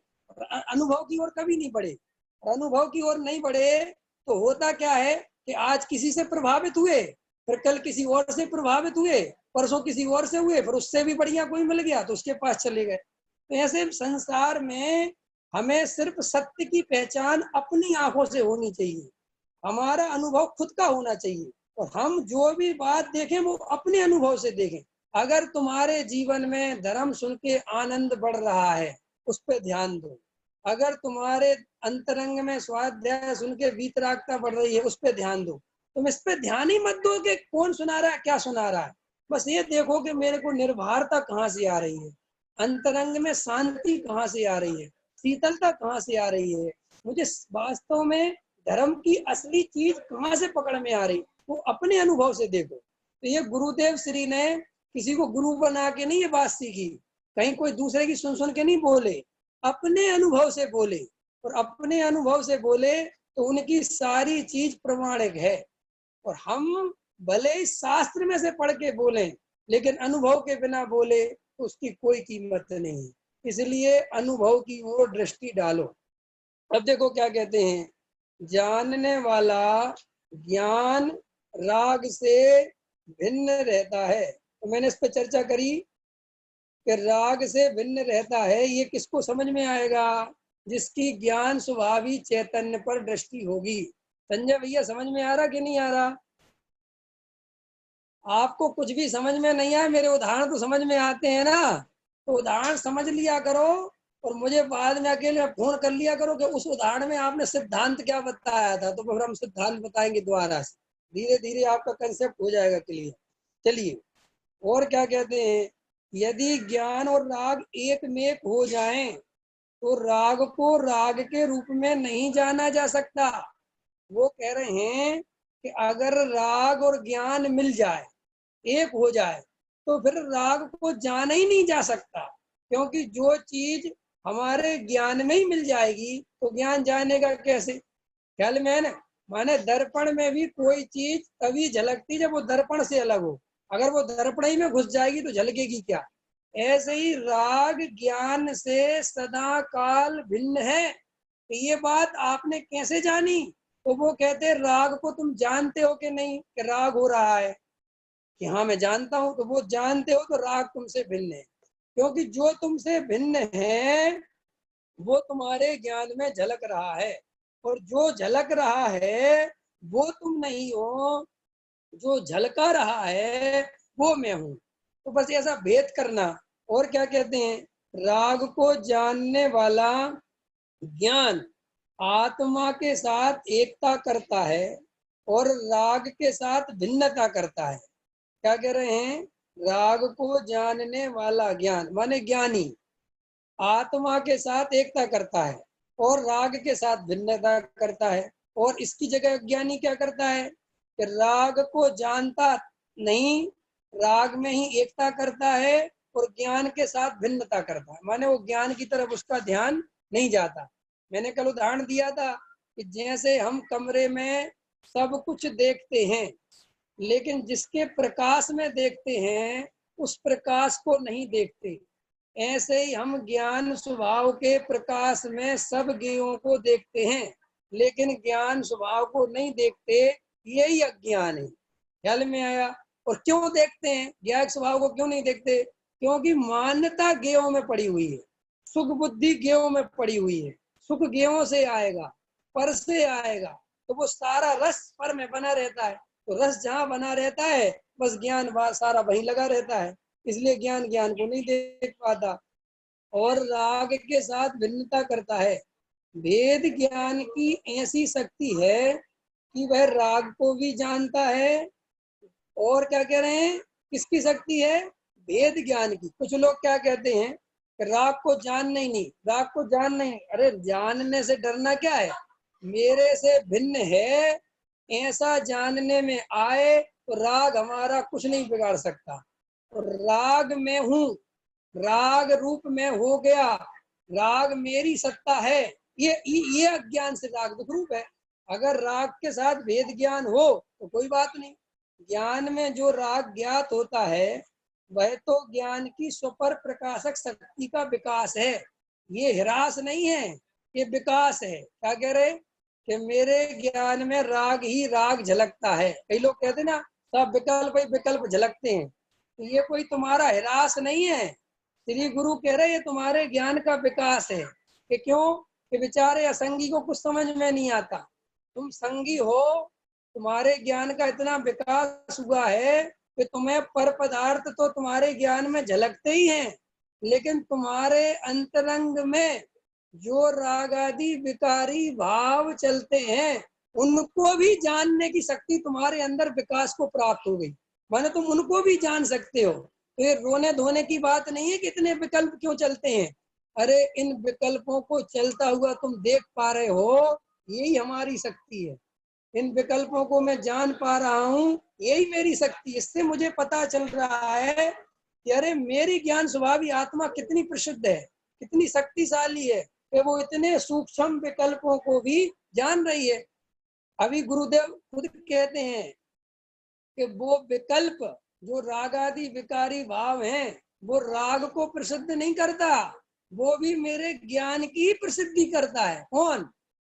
अनुभव की ओर कभी नहीं बढ़े। और अनुभव की ओर नहीं बढ़े तो होता क्या है कि आज किसी से प्रभावित हुए, फिर कल किसी और से प्रभावित हुए, परसों किसी और से हुए, फिर उससे भी बढ़िया कोई मिल गया तो उसके पास चले गए। तो ऐसे संसार में हमें सिर्फ सत्य की पहचान अपनी आंखों से होनी चाहिए, हमारा अनुभव खुद का होना चाहिए, और हम जो भी बात देखें वो अपने अनुभव से देखें। अगर तुम्हारे जीवन में धर्म सुन के आनंद बढ़ रहा है उस पर ध्यान दो, अगर तुम्हारे अंतरंग में स्वाध्याय सुन के वीतरागता बढ़ रही है उस पर ध्यान दो। तुम इस पर ध्यान ही मत दो कि कौन सुना रहा है क्या सुना रहा है, बस ये देखो कि मेरे को निर्भरता कहाँ से आ रही है, अंतरंग में शांति कहाँ से आ रही है, शीतलता कहाँ से आ रही है, मुझे वास्तव में धर्म की असली चीज कहाँ से पकड़ में आ रही, वो अपने अनुभव से देखो। तो ये गुरुदेव श्री ने किसी को गुरु बना के नहीं ये बात सीखी, कहीं कोई दूसरे की सुन सुन के नहीं बोले, अपने अनुभव से बोले। और अपने अनुभव से बोले तो उनकी सारी चीज प्रमाणिक है। और हम भले ही शास्त्र में से पढ़ के बोले लेकिन अनुभव के बिना बोले तो उसकी कोई कीमत नहीं। इसलिए अनुभव की ओर दृष्टि डालो। अब देखो क्या कहते हैं, जानने वाला ज्ञान राग से भिन्न रहता है। तो मैंने इस पर चर्चा करी कि राग से भिन्न रहता है, ये किसको समझ में आएगा, जिसकी ज्ञान स्वभावी चैतन्य पर दृष्टि होगी। संजय भैया समझ में आ रहा कि नहीं आ रहा? आपको कुछ भी समझ में नहीं आया, मेरे उदाहरण तो समझ में आते हैं ना, तो उदाहरण समझ लिया करो और मुझे बाद में अकेले फोन कर लिया करो कि उस उदाहरण में आपने सिद्धांत क्या बताया था, तो फिर हम सिद्धांत बताएंगे दोबारा से। धीरे धीरे आपका कंसेप्ट हो जाएगा क्लियर। चलिए, और क्या कहते हैं, यदि ज्ञान और राग एक में एक हो जाएं तो राग को राग के रूप में नहीं जाना जा सकता। वो कह रहे हैं कि अगर राग और ज्ञान मिल जाए, एक हो जाए, तो फिर राग को जाना ही नहीं जा सकता, क्योंकि जो चीज हमारे ज्ञान में ही मिल जाएगी तो ज्ञान जानेगा कैसे? ख्याल में है ना? माने दर्पण में भी कोई चीज तभी झलकती जब वो दर्पण से अलग हो, अगर वो दर्पण ही में घुस जाएगी तो झलकेगी क्या? ऐसे ही राग ज्ञान से सदा काल भिन्न है। तो ये बात आपने कैसे जानी? तो वो कहते राग को तुम जानते हो कि नहीं कि राग हो रहा है? कि हाँ मैं जानता हूं। तो वो जानते हो तो राग तुमसे भिन्न है, क्योंकि जो तुमसे भिन्न है वो तुम्हारे ज्ञान में झलक रहा है, और जो झलक रहा है वो तुम नहीं हो, जो झलका रहा है वो मैं हूं। तो बस ऐसा भेद करना। और क्या कहते हैं, राग को जानने वाला ज्ञान आत्मा के साथ एकता करता है और राग के साथ भिन्नता करता है। क्या कह रहे हैं, राग को जानने वाला ज्ञान माने ज्ञानी आत्मा के साथ एकता करता है और राग के साथ भिन्नता करता है। और इसकी जगह ज्ञानी क्या करता है कि राग को जानता नहीं, राग में ही एकता करता है और ज्ञान के साथ भिन्नता करता है, माने वो ज्ञान की तरफ उसका ध्यान नहीं जाता। मैंने कल उदाहरण दिया था कि जैसे हम कमरे में सब कुछ देखते हैं, लेकिन जिसके प्रकाश में देखते हैं उस प्रकाश को नहीं देखते, ऐसे ही हम ज्ञान स्वभाव के प्रकाश में सब ज्ञों को देखते हैं, लेकिन ज्ञान स्वभाव को नहीं देखते। यही अज्ञान है। ख्याल में आया? और क्यों देखते हैं ज्ञान स्वभाव को, क्यों नहीं देखते? क्योंकि मान्यता ज्ञों में पड़ी हुई है, सुख बुद्धि ज्ञों में पड़ी हुई है। सुख ज्ञों से आएगा, पर से आएगा, तो वो सारा रस पर में बना रहता है। तो रस जहाँ बना रहता है बस ज्ञान सारा वहीं लगा रहता है, इसलिए ज्ञान ज्ञान को नहीं देख पाता और राग के साथ भिन्नता करता है। वेद ज्ञान की ऐसी शक्ति है कि वह राग को भी जानता है। और क्या कह रहे हैं, किसकी शक्ति है? वेद ज्ञान की। कुछ लोग क्या कहते हैं, राग को जानना ही नहीं, राग को जान नहीं। अरे जानने से डरना क्या है, मेरे से भिन्न है ऐसा जानने में आए तो राग हमारा कुछ नहीं बिगाड़ सकता। और राग में हूं, राग रूप में हो गया, राग मेरी सत्ता है, ये अज्ञान से राग दुख रूप है। अगर राग के साथ भेद ज्ञान हो तो कोई बात नहीं। ज्ञान में जो राग ज्ञात होता है वह तो ज्ञान की स्वपर प्रकाशक शक्ति का विकास है, ये ह्रास नहीं है, ये विकास है। क्या कह रहे कि मेरे ज्ञान में राग ही राग झलकता है। कई लोग कहते ना सब विकल्प ही विकल्प झलकते हैं, तो ये कोई तुम्हारा ह्रास नहीं है। श्री गुरु कह रहे ये तुम्हारे ज्ञान का विकास है। कि क्यों? कि बेचारे असंगी को कुछ समझ में नहीं आता, तुम संगी हो, तुम्हारे ज्ञान का इतना विकास हुआ है कि तुम्हें पर पदार्थ तो तुम्हारे ज्ञान में झलकते ही हैं, लेकिन तुम्हारे अंतरंग में जो राग आदि विकारी भाव चलते हैं उनको भी जानने की शक्ति तुम्हारे अंदर विकास को प्राप्त हो गई, माने तुम उनको भी जान सकते हो। तो ये रोने धोने की बात नहीं है कि इतने विकल्प क्यों चलते हैं। अरे इन विकल्पों को चलता हुआ तुम देख पा रहे हो, यही हमारी शक्ति है। इन विकल्पों को मैं जान पा रहा हूँ, यही मेरी शक्ति। इससे मुझे पता चल रहा है कि अरे मेरी ज्ञान स्वभावी आत्मा कितनी प्रसिद्ध है, कितनी शक्तिशाली है कि वो इतने सूक्ष्म विकल्पों को भी जान रही है। अभी गुरुदेव खुद कहते हैं कि वो विकल्प जो राग आदि विकारी भाव हैं वो राग को प्रसिद्ध नहीं करता, वो भी मेरे ज्ञान की प्रसिद्धि करता है। कौन?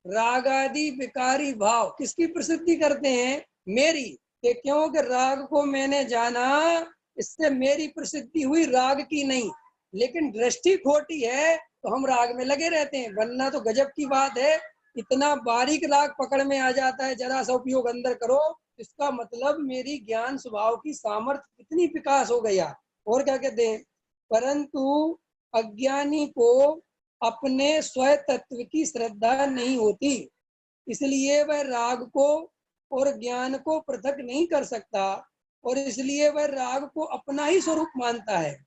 राग आदि विकारी भाव किसकी प्रसिद्धि करते हैं? मेरी। कि क्यों? कि राग को मैंने जाना, इससे मेरी प्रसिद्धि हुई, राग की नहीं। लेकिन दृष्टि खोटी है, तो हम राग में लगे रहते हैं। वरना तो गजब की बात है, इतना बारीक राग पकड़ में आ जाता है, जरा सा उपयोग अंदर करो, इसका मतलब मेरी ज्ञान स्वभाव की सामर्थ्य कितनी विकास हो गया। और क्या कहते हैं, परंतु अज्ञानी को अपने स्व तत्व की श्रद्धा नहीं होती, इसलिए वह राग को और ज्ञान को पृथक नहीं कर सकता, और इसलिए वह राग को अपना ही स्वरूप मानता है।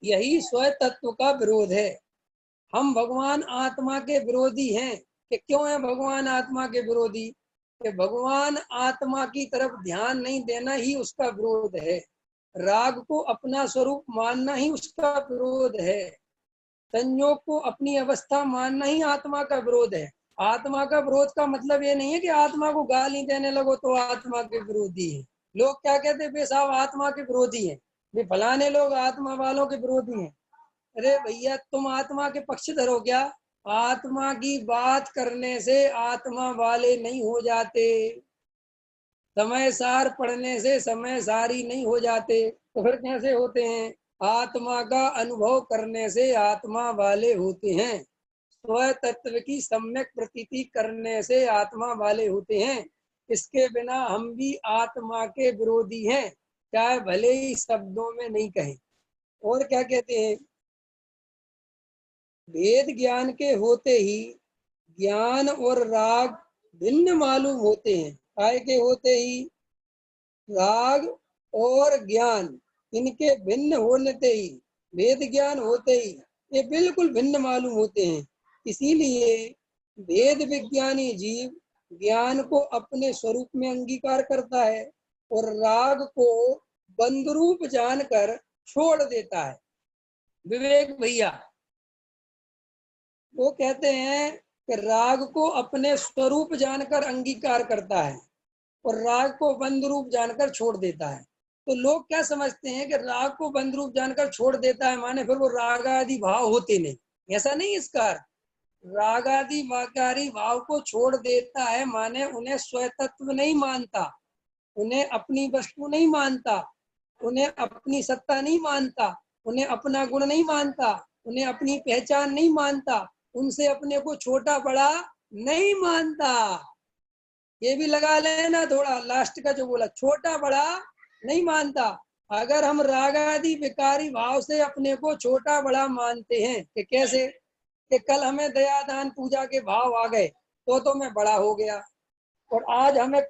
यही स्व तत्व का विरोध है। हम भगवान आत्मा के विरोधी हैं। कि क्यों है भगवान आत्मा के विरोधी? कि भगवान आत्मा की तरफ ध्यान नहीं देना ही उसका विरोध है। राग को अपना स्वरूप मानना ही उसका विरोध है। संयोग को अपनी अवस्था मानना ही आत्मा का विरोध है। आत्मा का विरोध का मतलब ये नहीं है कि आत्मा को गाली देने लगो तो आत्मा के विरोधी है। लोग क्या कहते हैं, बेसाब आत्मा के विरोधी है, वे फलाने लोग आत्मा वालों के विरोधी हैं। अरे भैया, तुम आत्मा के पक्षधर हो क्या? आत्मा की बात करने से आत्मा वाले नहीं हो जाते, समय सार पढ़ने से समय सारी नहीं हो जाते, तो फिर कैसे होते हैं? आत्मा का अनुभव करने से आत्मा वाले होते हैं, स्व तत्व की सम्यक प्रतीति करने से आत्मा वाले होते हैं। इसके बिना हम भी आत्मा के विरोधी हैं, चाहे भले ही शब्दों में नहीं कहें। और क्या कहते हैं, वेद ज्ञान के होते ही ज्ञान और राग भिन्न मालूम होते हैं। काय के होते ही? राग और ज्ञान इनके भिन्न होने ही, वेद ज्ञान होते ही ये बिल्कुल भिन्न मालूम होते हैं। इसीलिए वेद विज्ञानी जीव ज्ञान को अपने स्वरूप में अंगीकार करता है और राग को बंद रूप जानकर छोड़ देता है। विवेक भैया, वो कहते हैं कि राग को अपने स्वरूप जानकर अंगीकार करता है और राग को बंद रूप जानकर छोड़ देता है। तो लोग क्या समझते हैं कि राग को बंद रूप जानकर छोड़ देता है माने फिर वो राग आदि भाव होते नहीं। ऐसा नहीं इसका। राग आदि वाकारी भाव को छोड़ देता है माने उन्हें स्वतत्व नहीं मानता, उन्हें अपनी वस्तु नहीं मानता, उन्हें अपनी सत्ता नहीं मानता, उन्हें अपना गुण नहीं मानता, उन्हें अपनी पहचान नहीं मानता, उनसे अपने को छोटा बड़ा नहीं मानता। ये भी लगा लेना थोड़ा, लास्ट का जो बोला, छोटा बड़ा नहीं मानता। अगर हम राग आदि विकारी भाव से अपने को छोटा बड़ा मानते हैं कि कैसे, कि कल हमें दया दान पूजा के भाव आ गए तो मैं बड़ा हो गया, और आज हमें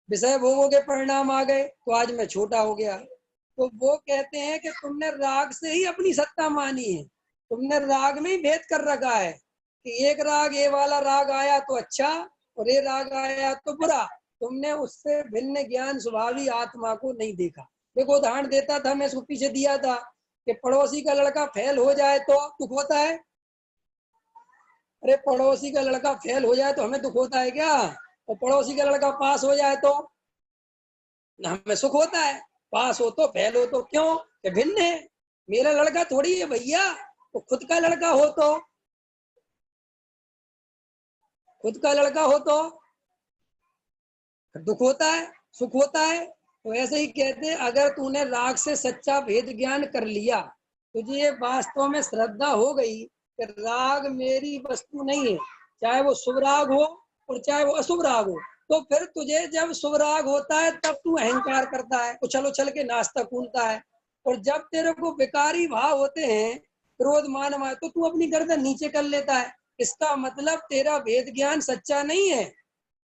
विषय भोगों के परिणाम आ गए तो आज मैं छोटा हो गया। तो वो कहते हैं कि तुमने राग से ही अपनी सत्ता मानी है, तुमने राग में ही भेद कर रखा है कि एक राग, ये वाला राग आया तो अच्छा और ये राग आया तो बुरा। तुमने उससे भिन्न ज्ञान स्वभावी आत्मा को नहीं देखा। देखो उदाहरण देता था मैं, इसको पीछे दिया था कि पड़ोसी का लड़का फेल हो जाए तो दुख होता है। अरे पड़ोसी का लड़का फेल हो जाए तो हमें दुख होता है क्या? और पड़ोसी का लड़का पास हो जाए तो हमें सुख होता है। पास हो तो फेल हो तो क्यों? कि भिन्न है। मेरा लड़का थोड़ी है भैया, तो खुद का लड़का हो तो, खुद का लड़का हो तो दुख होता है, सुख होता है। तो ऐसे ही कहते हैं, अगर तूने राग से सच्चा भेद ज्ञान कर लिया, तुझे ये वास्तव में श्रद्धा हो गई कि राग मेरी वस्तु नहीं है, चाहे वो शुभ राग हो और चाहे वो अशुभ राग हो, तो फिर तुझे जब शुभ राग होता है तब तू अहंकार करता है, उछल उछल के नाचता कूदता है। और जब तेरे को विकारी भाव होते हैं, क्रोध मान मार, तो तू अपनी गर्दन नीचे कर लेता है। इसका मतलब तेरा भेद ज्ञान सच्चा नहीं है।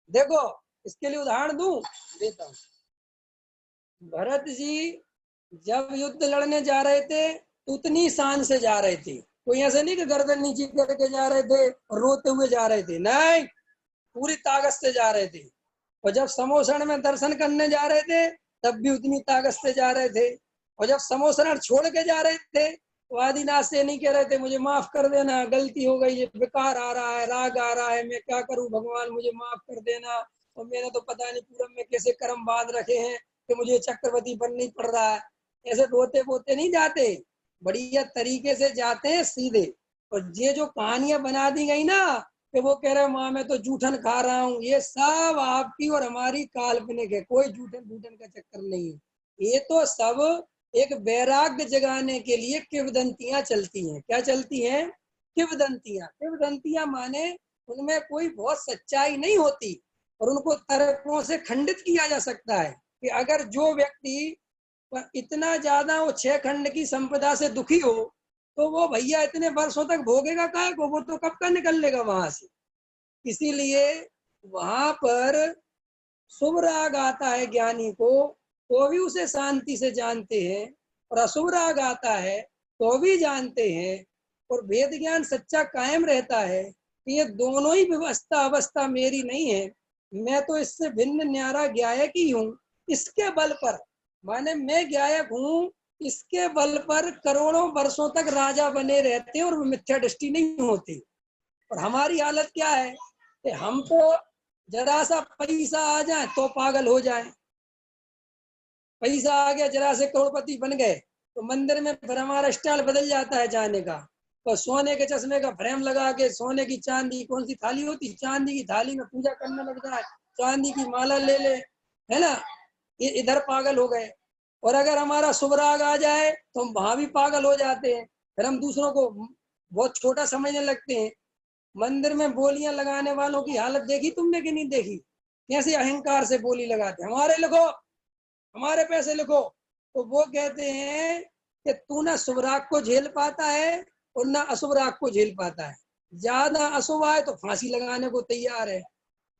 देखो, इसके लिए उदाहरण दूं, देता हूँ। भरत जी जब युद्ध लड़ने जा रहे थे तो उतनी शान से जा रहे थे, कोई ऐसे नहीं कि गर्दन नीचे करके जा रहे थे और रोते हुए जा रहे थे, नहीं, पूरी ताकत से जा रहे थे। और जब समोसण में दर्शन करने जा रहे थे तब भी उतनी ताकत से जा रहे थे। और जब समोसण छोड़ के जा रहे थे तो आदिनाथ से नहीं कह रहे थे मुझे माफ कर देना, गलती हो गई, ये बेकार आ रहा है, राग आ रहा है, मैं क्या करूं भगवान, मुझे माफ कर देना, और मैंने तो पता नहीं पूरब में कैसे कर्म बांध रखे हैं कि मुझे चक्रवर्ती बनना ही पड़ रहा है। ऐसे रोते पोते नहीं जाते, बढ़िया तरीके से जाते हैं सीधे। और ये जो कहानियां बना दी गई ना कि वो कह रहे माँ मैं तो जूठन खा रहा हूँ, ये सब आपकी और हमारी काल्पनिक है, कोई जूठन जूठन का चक्कर नहीं है। ये तो सब एक वैराग्य जगाने के लिए किंवदंतियां चलती हैं। क्या चलती हैं? किवदंतियां माने उनमें कोई बहुत सच्चाई नहीं होती और उनको तर्कों से खंडित किया जा सकता है कि अगर जो व्यक्ति इतना ज्यादा वो 6 खंड की संपदा से दुखी हो तो वो भैया इतने वर्षों तक भोगेगा काय को, वो तो कब का निकल लेगा वहां से। इसीलिए वहां पर शुभ राग आता है ज्ञानी को तो भी उसे शांति से जानते हैं, और अशुभ राग आता है तो भी जानते हैं, और वेद ज्ञान सच्चा कायम रहता है कि ये दोनों ही व्यवस्था अवस्था मेरी नहीं है, मैं तो इससे भिन्न न्यारा ज्ञायक ही हूँ। इसके बल पर माने मैं ज्ञायक हूँ, इसके बल पर करोड़ों वर्षों तक राजा बने रहते हैं और मिथ्या दृष्टि नहीं होती। और हमारी हालत क्या है कि हम तो जरा सा पैसा आ जाए तो पागल हो जाए, पैसा आ गया जरा से करोड़पति बन गए तो मंदिर में फिर हमारा स्टाइल बदल जाता है जाने का। तो सोने के चश्मे का फ्रेम लगा के सोने की चांदी कौन सी थाली होती, चांदी की थाली में पूजा करने लग जाए, चांदी की माला ले ले, है ना, इधर पागल हो गए। और अगर हमारा शुभ राग आ जाए तो हम वहां भी पागल हो जाते हैं, फिर हम दूसरों को बहुत छोटा समझने लगते हैं। मंदिर में बोलियां लगाने वालों की हालत देखी तुमने कि नहीं देखी, कैसे अहंकार से बोली लगाते, हमारे लिखो, हमारे पैसे लिखो। तो वो कहते हैं कि तू ना शुभ राग को झेल पाता है और ना अशुभ राग को झेल पाता है। ज्यादा अशुभ आए तो फांसी लगाने को तैयार है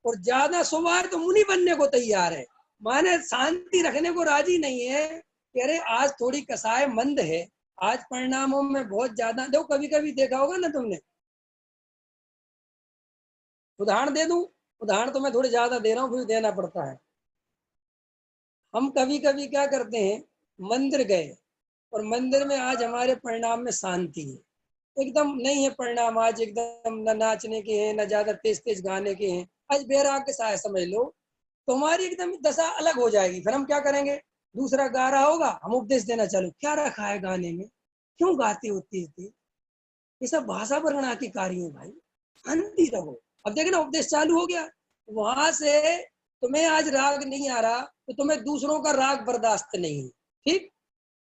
और ज्यादा शुभ आए तो मुनि बनने को तैयार है। माने शांति रखने को राजी नहीं है कि अरे आज थोड़ी कसाय मंद है, आज परिणामों में बहुत ज्यादा। देखो कभी कभी देखा होगा ना तुमने, उदाहरण दे दूं, उदाहरण तो मैं थोड़े ज्यादा दे रहा हूँ, फिर देना पड़ता है। हम कभी कभी क्या करते हैं, मंदिर गए और मंदिर में आज हमारे परिणाम में शांति है, एकदम नहीं है परिणाम, आज एकदम न नाचने के हैं न ज्यादा तेज तेज गाने के हैं, आज वैराग्य सा है समझ लो, तो हमारी एकदम दशा अलग हो जाएगी। फिर हम क्या करेंगे, दूसरा गा रहा होगा हम उपदेश देना चालू, क्या रखा है गाने में, क्यों गाते हो तेज तेज, ये सब भाषा वर्णनाती कार्य है भाई, शांति रहो। अब देखे ना उपदेश चालू हो गया, वहां से तुम्हें आज राग नहीं आ रहा तो तुम्हें दूसरों का राग बर्दाश्त नहीं है, ठीक।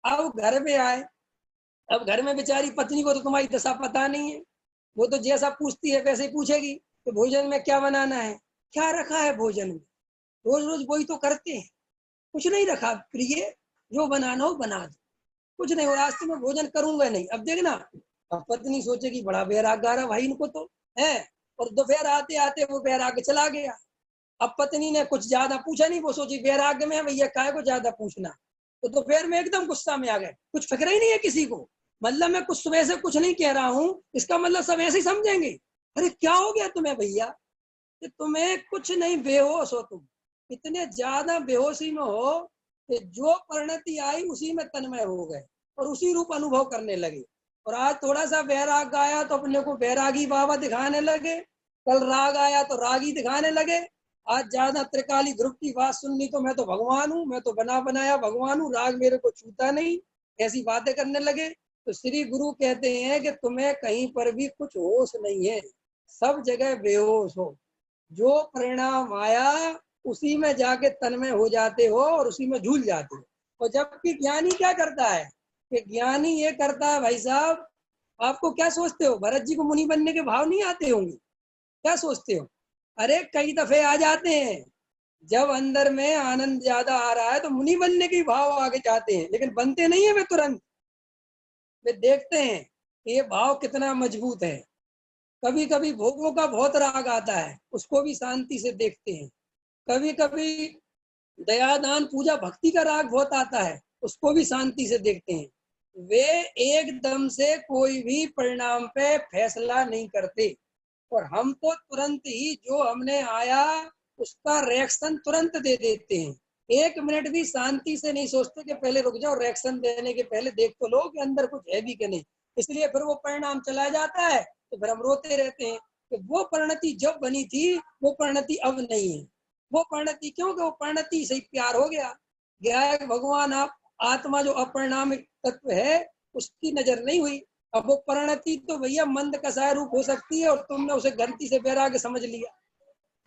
अब घर में आए, अब घर में बेचारी पत्नी को तो तुम्हारी दशा पता नहीं है, वो तो जैसा पूछती है वैसे ही पूछेगी कि भोजन में क्या बनाना है, क्या रखा है भोजन में, रोज रोज वही तो करते हैं, कुछ नहीं रखा प्रिय, जो बनाना हो बना दो, कुछ नहीं हो, रास्ते में भोजन करूंगा नहीं। अब देखना, अब पत्नी सोचेगी बड़ा वैराग आ रहा भाई इनको तो है, और दोपहर आते आते वो वैराग चला गया। अब पत्नी ने कुछ ज्यादा पूछा नहीं, वो सोची वैराग्य में है भैया काय को ज्यादा पूछना, तो दोपहर में एकदम गुस्सा में आ गए, कुछ फिक्र ही नहीं है किसी को, मतलब मैं कुछ सुबह से कुछ नहीं कह रहा हूँ, इसका मतलब सब ऐसे ही समझेंगे, अरे क्या हो गया तुम्हें भैया, कि तुम्हें कुछ नहीं, बेहोश हो तुम, इतने ज्यादा बेहोशी में हो कि जो परिणति आई उसी में तन्मय हो गए और उसी रूप अनुभव करने लगे। और आज थोड़ा सा वैराग गाया तो अपने को वैरागी बाबा दिखाने लगे, कल राग आया तो रागी दिखाने लगे, आज ज्यादा त्रिकाली ध्रुव की बात सुननी तो मैं तो भगवान हूँ, मैं तो बना बनाया भगवान हूँ, राग मेरे को छूता नहीं, ऐसी बातें करने लगे। तो श्री गुरु कहते हैं कि तुम्हें कहीं पर भी कुछ होश नहीं है, सब जगह बेहोश हो, जो परिणाम आया उसी में जाके तन्मय हो जाते हो और उसी में झूल जाते हो। और जबकि ज्ञानी क्या करता है कि ज्ञानी ये करता है, भाई साहब आपको क्या सोचते हो, भरत जी को मुनि बनने के भाव नहीं आते होंगे, क्या सोचते हो, अरे कई दफे आ जाते हैं, जब अंदर में आनंद ज्यादा आ रहा है तो मुनि बनने के भाव आगे जाते हैं, लेकिन बनते नहीं है वे तुरंत, वे देखते हैं कि ये भाव कितना मजबूत है। कभी कभी भोगों का बहुत राग आता है, उसको भी शांति से देखते हैं। कभी कभी दया दान पूजा भक्ति का राग बहुत आता है, उसको भी शांति से देखते हैं। वे एकदम से कोई भी परिणाम पे फैसला नहीं करते, और हम तो तुरंत ही जो हमने आया उसका रिएक्शन तुरंत दे देते हैं, एक मिनट भी शांति से नहीं सोचते कि पहले रुक जाओ, रिएक्शन देने के पहले देख तो लो कि अंदर कुछ है भी कि नहीं। इसलिए फिर वो परिणाम चला जाता है तो फिर हम रोते रहते हैं कि वो परिणति जब बनी थी वो परिणति अब नहीं है। वो परिणति क्यों, कि वो परिणति से प्यार हो गया, गया भगवान आप आत्मा जो अपरिणामिक तत्व है उसकी नजर नहीं हुई। अब वो परिणति तो भैया मंद कसाय रूप हो सकती है और तुमने उसे गलती से वैराग्य समझ लिया,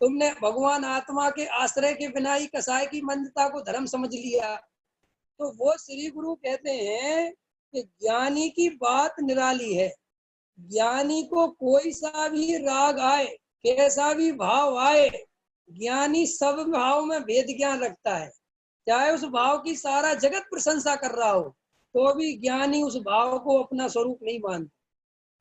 तुमने भगवान आत्मा के आश्रय के बिना ही कसाय की मंदता को धर्म समझ लिया। तो वो श्री गुरु कहते हैं कि ज्ञानी की बात निराली है, ज्ञानी को कोई सा भी राग आए, कैसा भी भाव आए, ज्ञानी सब भाव में भेद ज्ञान रखता है। चाहे उस भाव की सारा जगत प्रशंसा कर रहा हो तो भी ज्ञानी उस भाव को अपना स्वरूप नहीं मानता,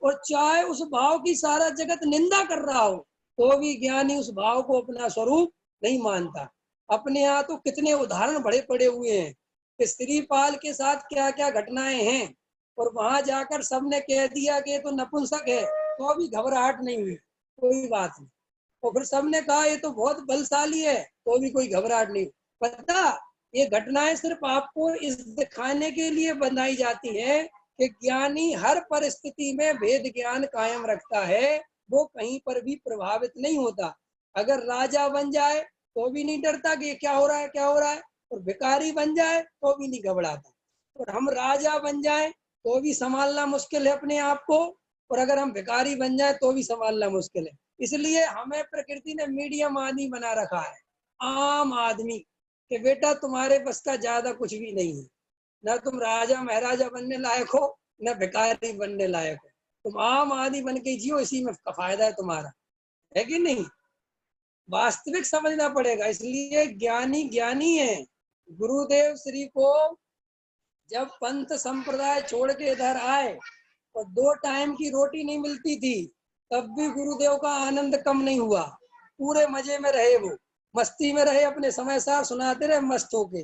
और चाहे उस भाव की सारा जगत निंदा कर रहा हो तो भी ज्ञानी उस भाव को अपना स्वरूप नहीं मानता। अपने यहाँ तो कितने उदाहरण बड़े पड़े हुए हैं कि श्रीपाल के साथ क्या क्या घटनाएं हैं, और वहां जाकर सबने कह दिया कि ये तो नपुंसक है, तो भी घबराहट नहीं हुई, कोई बात नहीं। और फिर सबने कहा ये तो बहुत बलशाली है, तो भी कोई घबराहट नहीं। पता, ये घटनाएं सिर्फ आपको इस दिखाने के लिए बनाई जाती है कि ज्ञानी हर परिस्थिति में भेद ज्ञान कायम रखता है, वो कहीं पर भी प्रभावित नहीं होता। अगर राजा बन जाए तो भी नहीं डरता कि ये क्या हो रहा है, क्या हो रहा है, और भिखारी बन जाए तो भी नहीं घबराता। और हम राजा बन जाए तो भी संभालना मुश्किल है अपने आप को, और अगर हम भिखारी बन जाए तो भी संभालना मुश्किल है। इसलिए हमें प्रकृति ने मीडियम आदमी बना रखा है, आम आदमी, कि बेटा तुम्हारे बस का ज्यादा कुछ भी नहीं है, न तुम राजा महाराजा बनने लायक हो, न भिखारी बनने लायक हो, तुम आम आदमी बन के जियो, इसी में फायदा है तुम्हारा, है कि नहीं। वास्तविक समझना पड़ेगा। इसलिए ज्ञानी ज्ञानी है। गुरुदेव श्री को जब पंथ संप्रदाय छोड़ के इधर आए और 2 टाइम की रोटी नहीं मिलती थी, तब भी गुरुदेव का आनंद कम नहीं हुआ। पूरे मजे में रहे, वो मस्ती में रहे, अपने समय सार सुनाते रहे मस्त होके।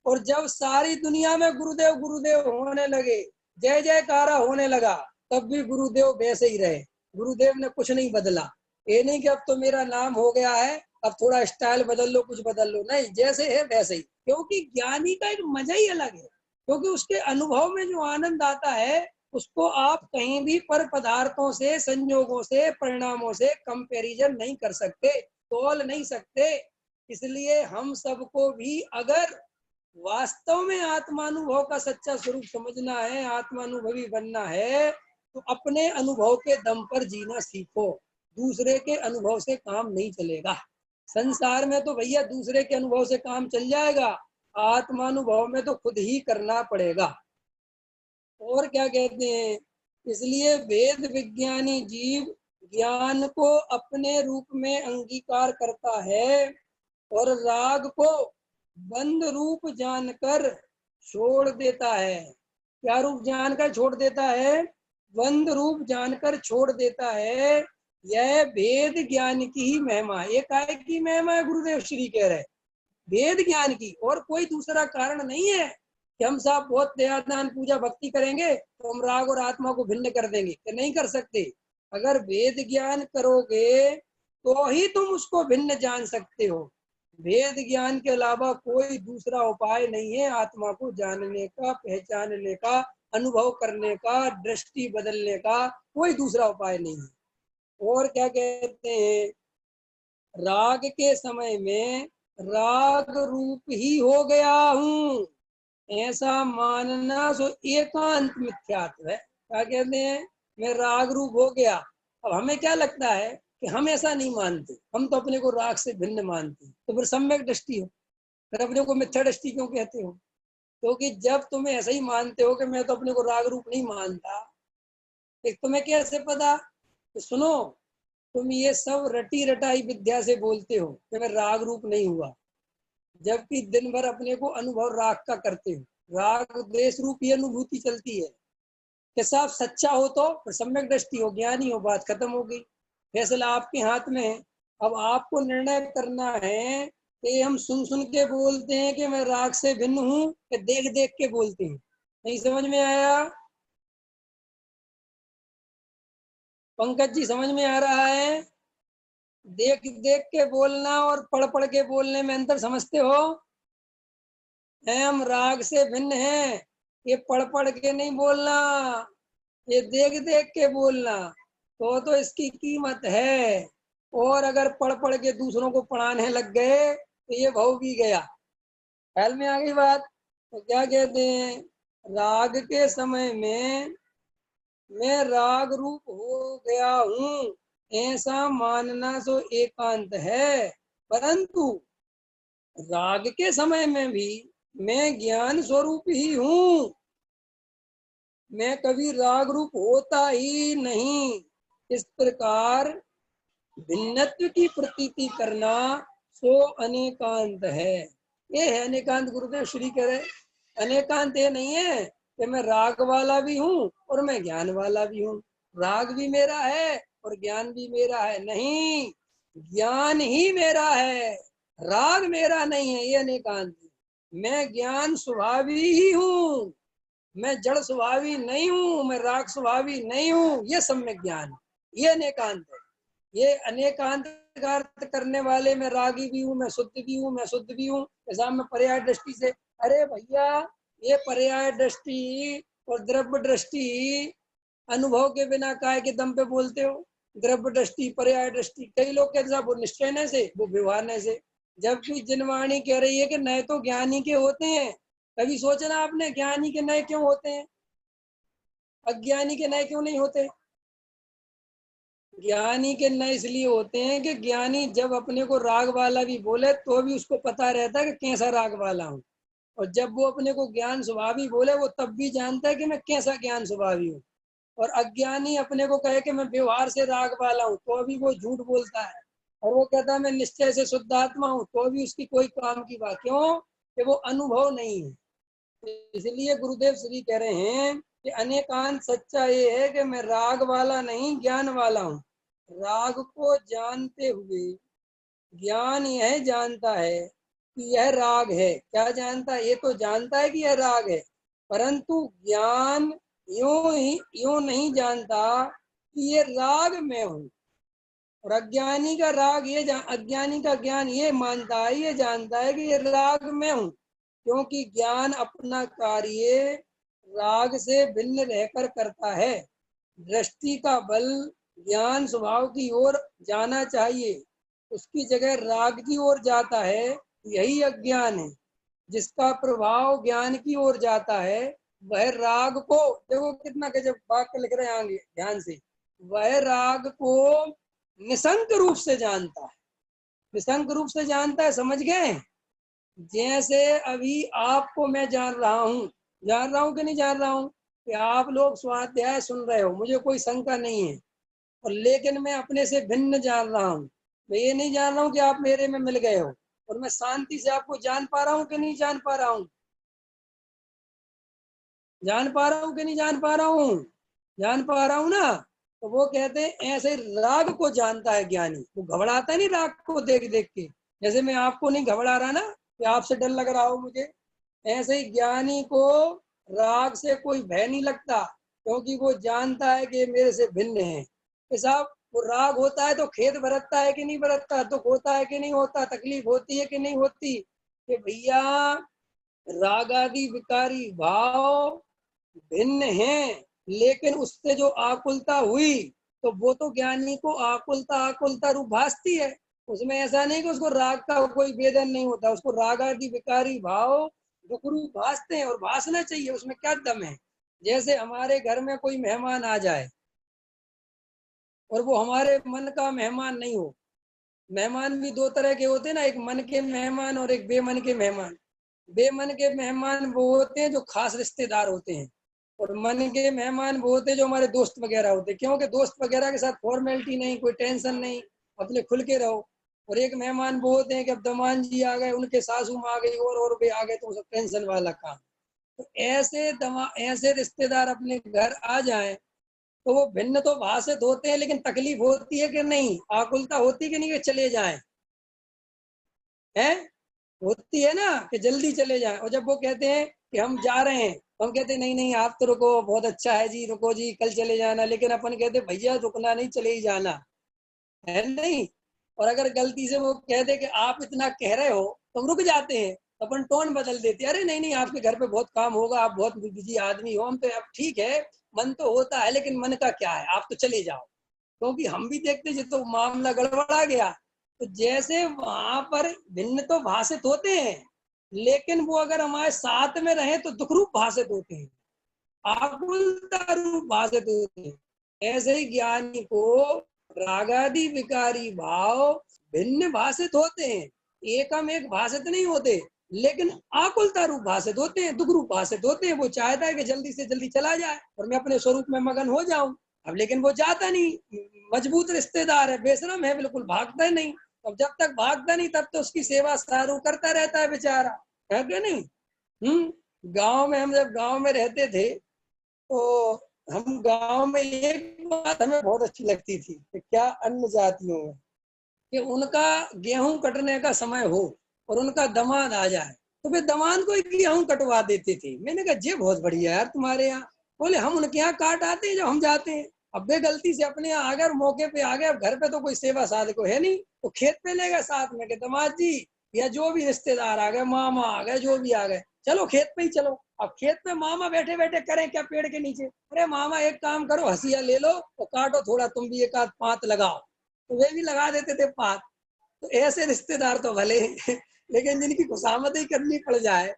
और जब सारी दुनिया में गुरुदेव गुरुदेव होने लगे, जय जयकारा होने लगा, तब भी गुरुदेव वैसे ही रहे। गुरुदेव ने कुछ नहीं बदला। ये नहीं कि अब तो मेरा नाम हो गया है, अब थोड़ा स्टाइल बदल लो, कुछ बदल लो, नहीं, जैसे है वैसे ही। क्योंकि ज्ञानी का एक मजा ही अलग है, क्योंकि उसके अनुभव में जो आनंद आता है उसको आप कहीं भी पर पदार्थों से, संयोगों से, परिणामों से कंपैरिजन नहीं कर सकते, तोल नहीं सकते। इसलिए हम सबको भी अगर वास्तव में आत्मानुभव का सच्चा स्वरूप समझना है, आत्मानुभवी बनना है, तो अपने अनुभव के दम पर जीना सीखो। दूसरे के अनुभव से काम नहीं चलेगा। संसार में तो भैया दूसरे के अनुभव से काम चल जाएगा, आत्मानुभव में तो खुद ही करना पड़ेगा। और क्या कहते हैं, इसलिए वेद विज्ञानी जीव ज्ञान को अपने रूप में अंगीकार करता है और राग को बंद रूप जानकर छोड़ देता है। क्या रूप जानकर छोड़ देता है? बंद रूप जानकर छोड़ देता है। यह भेद ज्ञान की ही महिमा है। एक काय की महिमा है, गुरुदेव श्री कह रहे, वेद ज्ञान की, और कोई दूसरा कारण नहीं है कि हम साहब बहुत दया दान पूजा भक्ति करेंगे तो हम राग और आत्मा को भिन्न कर देंगे, कि नहीं कर सकते। अगर वेद ज्ञान करोगे तो ही तुम उसको भिन्न जान सकते हो। वेद ज्ञान के अलावा कोई दूसरा उपाय नहीं है आत्मा को जानने का, पहचानने का, अनुभव करने का, दृष्टि बदलने का, कोई दूसरा उपाय नहीं है। और क्या कहते हैं, राग के समय में राग रूप ही हो गया हूँ, ऐसा मानना सो एकांत मिथ्यात्व है। क्या कहते हैं, मैं राग रूप हो गया। अब हमें क्या लगता है कि हम ऐसा नहीं मानते, हम तो अपने को राग से भिन्न मानते हैं, तो फिर सम्यक दृष्टि हो, फिर अपने को मिथ्या दृष्टि क्यों कहते हो? क्योंकि जब तुम्हें ऐसा ही मानते हो कि मैं तो अपने को राग रूप नहीं मानता, एक तुम्हें कैसे पता? तो सुनो, तुम ये सब रटी रटाई विद्या से बोलते हो कि मैं राग रूप नहीं हुआ, जबकि दिन भर अपने को अनुभव राग का करते हो। राग देश रूप ही अनुभूति चलती है कि साफ सच्चा हो तो सम्यक दृष्टि हो, ज्ञानी हो, बात खत्म हो गई। फैसला आपके हाथ में है। अब आपको निर्णय करना है कि हम सुन सुन के बोलते हैं कि मैं राग से भिन्न हूँ, कि देख देख के बोलते हैं। नहीं समझ में आया? पंकज जी समझ में आ रहा है? देख देख के बोलना और पढ़ पढ़ के बोलने में अंतर समझते हो? हम राग से भिन्न हैं, ये पढ़ पढ़ के नहीं बोलना, ये देख देख के बोलना, तो इसकी कीमत है। और अगर पढ़ पढ़ के दूसरों को पढ़ाने लग गए तो ये भाव भी गया। ख्याल में आ गई बात? तो क्या कहते हैं, राग के समय में मैं राग रूप हो गया हूँ, ऐसा मानना सो एकांत है। परंतु राग के समय में भी मैं ज्ञान स्वरूप ही हूँ। मैं कभी राग रूप होता ही नहीं। इस प्रकार भिन्नत्व की प्रतीति करना सो अनेकांत है। ये है अनेकांत। गुरुदेव श्री कह रहे अनेकांत ये नहीं है कि मैं राग वाला भी हूँ और मैं ज्ञान वाला भी हूँ, राग भी मेरा है और ज्ञान भी मेरा है। नहीं, ज्ञान ही मेरा है, राग मेरा नहीं है, ये अनेकांत है। मैं ज्ञान स्वभावी ही हूँ, मैं जड़ स्वभावी नहीं हूँ, मैं राग स्वभावी नहीं हूँ, ये सम्यक ज्ञान, ये अनेकांत है। ये अनेकांत का अर्थ करने वाले मैं रागी भी हूँ, मैं शुद्ध भी हूँ, मैं शुद्ध भी हूँ, ऐसा मैं पर्याय दृष्टि से। अरे भैया, ये पर्याय दृष्टि और द्रव्य दृष्टि अनुभव के बिना काय के दम पे बोलते हो? द्रव्य दृष्टि, पर्याय दृष्टि, कई लोग कहते हैं वो निश्चय न से, वो व्यवहार न से। जबकि जिनवाणी कह रही है कि नए तो ज्ञानी के होते हैं। कभी सोचना आपने ज्ञानी के नए क्यों होते हैं, अज्ञानी के नए क्यों नहीं होते? ज्ञानी के नए इसलिए होते हैं कि ज्ञानी जब अपने को राग वाला भी बोले तो भी उसको पता रहता है कि कैसा राग वाला हूँ, और जब वो अपने को ज्ञान स्वभावी बोले वो तब भी जानता है कि मैं कैसा ज्ञान स्वभावी हूँ। और अज्ञानी अपने को कहे कि मैं व्यवहार से राग वाला हूँ तो भी वो झूठ बोलता है, और वो कहता है मैं निश्चय से शुद्ध आत्मा हूँ, तो भी उसकी कोई काम की बात। क्यों? कि वो अनुभव नहीं है। इसलिए गुरुदेव श्री कह रहे हैं कि अनेकांत सच्चा ये है कि मैं राग वाला नहीं, ज्ञान वाला हूँ। राग को जानते हुए ज्ञान यह जानता है कि यह राग है। क्या जानता है? ये तो जानता है कि यह राग है, परंतु ज्ञान यूं नहीं जानता कि ये राग में हूँ। और अज्ञानी का राग ये अज्ञानी का ज्ञान ये मानता है, ये जानता है कि ये राग में हूँ, क्योंकि ज्ञान अपना कार्य राग से भिन्न रहकर करता है। दृष्टि का बल ज्ञान स्वभाव की ओर जाना चाहिए, उसकी जगह राग की ओर जाता है, यही अज्ञान है। जिसका प्रभाव ज्ञान की ओर जाता है वह राग को, देखो कितना गजब वाक्य लिख रहे हैं आगे ध्यान से, वह राग को निसंक रूप से जानता है। निसंक रूप से जानता है, समझ गए? जैसे अभी आपको मैं जान रहा हूँ, जान रहा हूँ कि नहीं जान रहा हूँ कि आप लोग स्वाध्याय सुन रहे हो, मुझे कोई शंका नहीं है। और लेकिन मैं अपने से भिन्न जान रहा हूँ। मैं ये नहीं जान रहा हूँ कि आप मेरे में मिल गए हो, और मैं शांति से आपको जान पा रहा हूँ कि नहीं जान पा रहा हूँ? जान पा रहा हूँ कि नहीं जान पा रहा हूँ? जान पा रहा हूँ ना। तो वो कहते हैं ऐसे राग को जानता है ज्ञानी। वो घबराता है नहीं राग को देख देख के, जैसे मैं आपको नहीं घबरा रहा ना कि आपसे डर लग रहा हो मुझे, ऐसे ही ज्ञानी को राग से कोई भय नहीं लगता, क्योंकि वो जानता है कि मेरे से भिन्न है। कि साहब वो राग होता है तो खेद बरतता है कि नहीं बरतता, दुख होता है कि नहीं होता, तकलीफ होती है कि नहीं होती? कि भैया राग आदि विकारी भाव भिन्न हैं, लेकिन उससे जो आकुलता हुई तो वो तो ज्ञानी को आकुलता आकुलता रूप भासती है। उसमें ऐसा नहीं कि उसको राग का कोई वेदन नहीं होता, उसको राग आदि विकारी भाव दुख रूप भासते हैं, और भासना चाहिए, उसमें क्या दम है। जैसे हमारे घर में कोई मेहमान आ जाए और वो हमारे मन का मेहमान नहीं हो। मेहमान भी दो तरह के होते हैं ना, एक मन के मेहमान और एक बेमन के मेहमान। बेमन के मेहमान वो होते हैं जो खास रिश्तेदार होते हैं, और मन के मेहमान वो होते हैं जो हमारे दोस्त वगैरह होते हैं, क्योंकि दोस्त वगैरह के साथ फॉर्मेलिटी नहीं, कोई टेंशन नहीं, अपने खुल के रहो। और एक मेहमान वो होते हैं कि अब दमान जी आ गए, उनके सासू माँ आ गई और भी आ गए, तो सब टेंशन वाला काम। तो ऐसे रिश्तेदार अपने घर आ जाए तो वो भिन्न तो भाषित होते हैं, लेकिन तकलीफ होती है कि नहीं, आकुलता होती है कि नहीं कि चले जाएं, है? होती है ना कि जल्दी चले जाएं। और जब वो कहते हैं कि हम जा रहे हैं तो हम कहते हैं नहीं नहीं आप तो रुको, बहुत अच्छा है जी, रुको जी, कल चले जाना। लेकिन अपन कहते भैया रुकना नहीं, चले ही जाना है, नहीं? और अगर गलती से वो कह दे कि आप इतना कह रहे हो तो हम रुक जाते हैं, तो अपन टोन बदल देते हैं, अरे नहीं नहीं आपके घर पे बहुत काम होगा, आप बहुत बिजी आदमी हो, हम तो अब ठीक है, मन तो होता है लेकिन मन का क्या है, आप तो चले जाओ। क्योंकि हम भी देखते जिस तो मामला गड़बड़ा गया। तो जैसे वहां पर भिन्न तो भाषित होते हैं, लेकिन वो अगर हमारे साथ में रहे तो दुख रूप भाषित होते हैं, आकुलता रूप भाषित होते हैं। ऐसे ही ज्ञानी को रागादि विकारी भाव भिन्न भाषित होते हैं, एकम एक भाषित नहीं होते। लेकिन आकुलता रूप भाषित होते हैं, दुख रूप भाषित होते हैं। वो चाहता है कि जल्दी से जल्दी चला जाए और मैं अपने स्वरूप में मगन हो जाऊं। अब लेकिन वो जाता नहीं, मजबूत रिश्तेदार है, बेशरम है, बिल्कुल भागता ही नहीं। अब जब तक भागता नहीं तब तो उसकी सेवा सारू करता रहता है बेचारा, है कि नहीं? गांव में, हम जब गांव में रहते थे तो हम गांव में एक बात हमें बहुत अच्छी लगती थी कि क्या अन्य जातियों में कि उनका गेहूं कटने का समय हो और उनका दामाद आ जाए तो वे दामाद को ही गेहूं कटवा देते थे। मैंने कहा ये बहुत बढ़िया यार तुम्हारे यहाँ। बोले हम उनके यहाँ काट आते हैं जब हम जाते हैं। अब वे गलती से अपने यहाँ आ गए, मौके पे आ गए, अब घर पे तो कोई सेवा साध को है नहीं, तो खेत पे ले गए साथ में के दामाद जी या जो भी रिश्तेदार आ गए, मामा आ गए, जो भी आ गए, चलो खेत पे ही चलो। अब खेत में मामा बैठे बैठे करें क्या पेड़ के नीचे? अरे मामा एक काम करो, हसिया ले लो और काटो थोड़ा, तुम भी एक आध पात लगाओ, तो वे भी लगा देते थे पात। तो ऐसे रिश्तेदार तो भले लेकिन जिनकी खुशामद ही करनी पड़ जाए,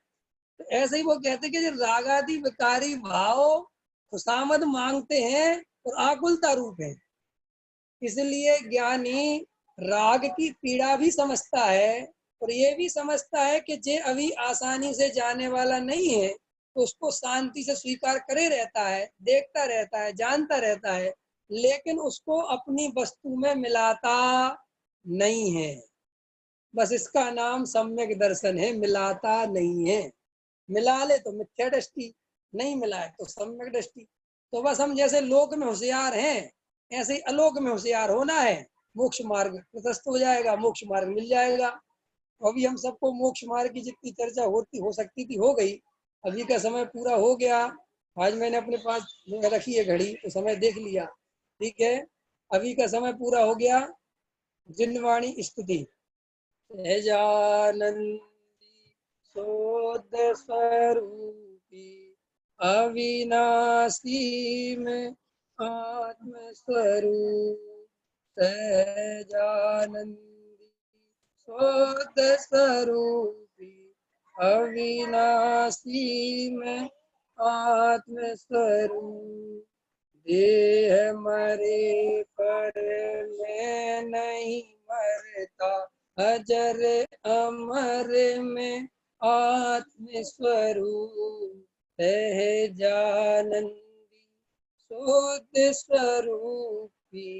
तो ऐसे ही वो कहते कि जो रागादि विकारी भाव खुशामद मांगते हैं और आकुलता रूप है। इसलिए ज्ञानी राग की पीड़ा भी समझता है और ये भी समझता है कि जे अभी आसानी से जाने वाला नहीं है, तो उसको शांति से स्वीकार करे रहता है, देखता रहता है, जानता रहता है, लेकिन उसको अपनी वस्तु में मिलाता नहीं है। बस इसका नाम सम्यक दर्शन है, मिलाता नहीं है। मिला ले तो मिथ्या दृष्टि, नहीं मिलाए तो सम्यक दृष्टि। तो बस हम जैसे लोक में होशियार हैं, ऐसे ही अलोक में होशियार होना है, मोक्ष मार्ग प्रशस्त हो जाएगा, मोक्ष मार्ग मिल जाएगा। तो अभी हम सबको मोक्ष मार्ग की जितनी चर्चा होती हो सकती थी हो गई। अभी का समय पूरा हो गया। आज मैंने अपने पास रखी है घड़ी, तो समय देख लिया, ठीक है। अभी का समय पूरा हो गया। जिनवाणी स्तुति। सहजानंदी शोध स्वरूपी अविनाशी में आत्मस्वरूप। सहजानंदी शोध स्वरूपी अविनाशी में आत्मस्वरूप। देह मरे पर मैं नहीं मरता, अजर अमर में आत्मस्वरूप। सहजानंदी शुद्ध स्वरूपी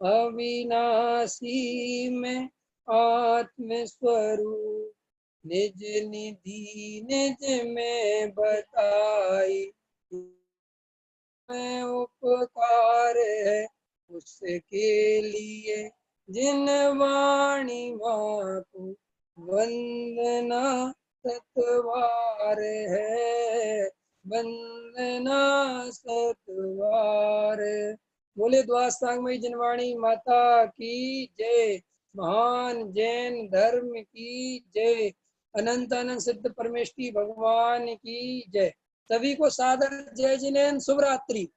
अविनाशी में आत्मस्वरूप। निज निधि निज में बताई में उपकार है उसके लिए, जिन वाणी को वंदना सतवार है, वंदना सतवार। बोले द्वासांगमयी जिनवाणी माता की जय। महान जैन धर्म की जय। अनंत अनंत सिद्ध परमेष्ठी भगवान की जय। सभी को सादर जय जिनेन्द्र, शुभ रात्रि।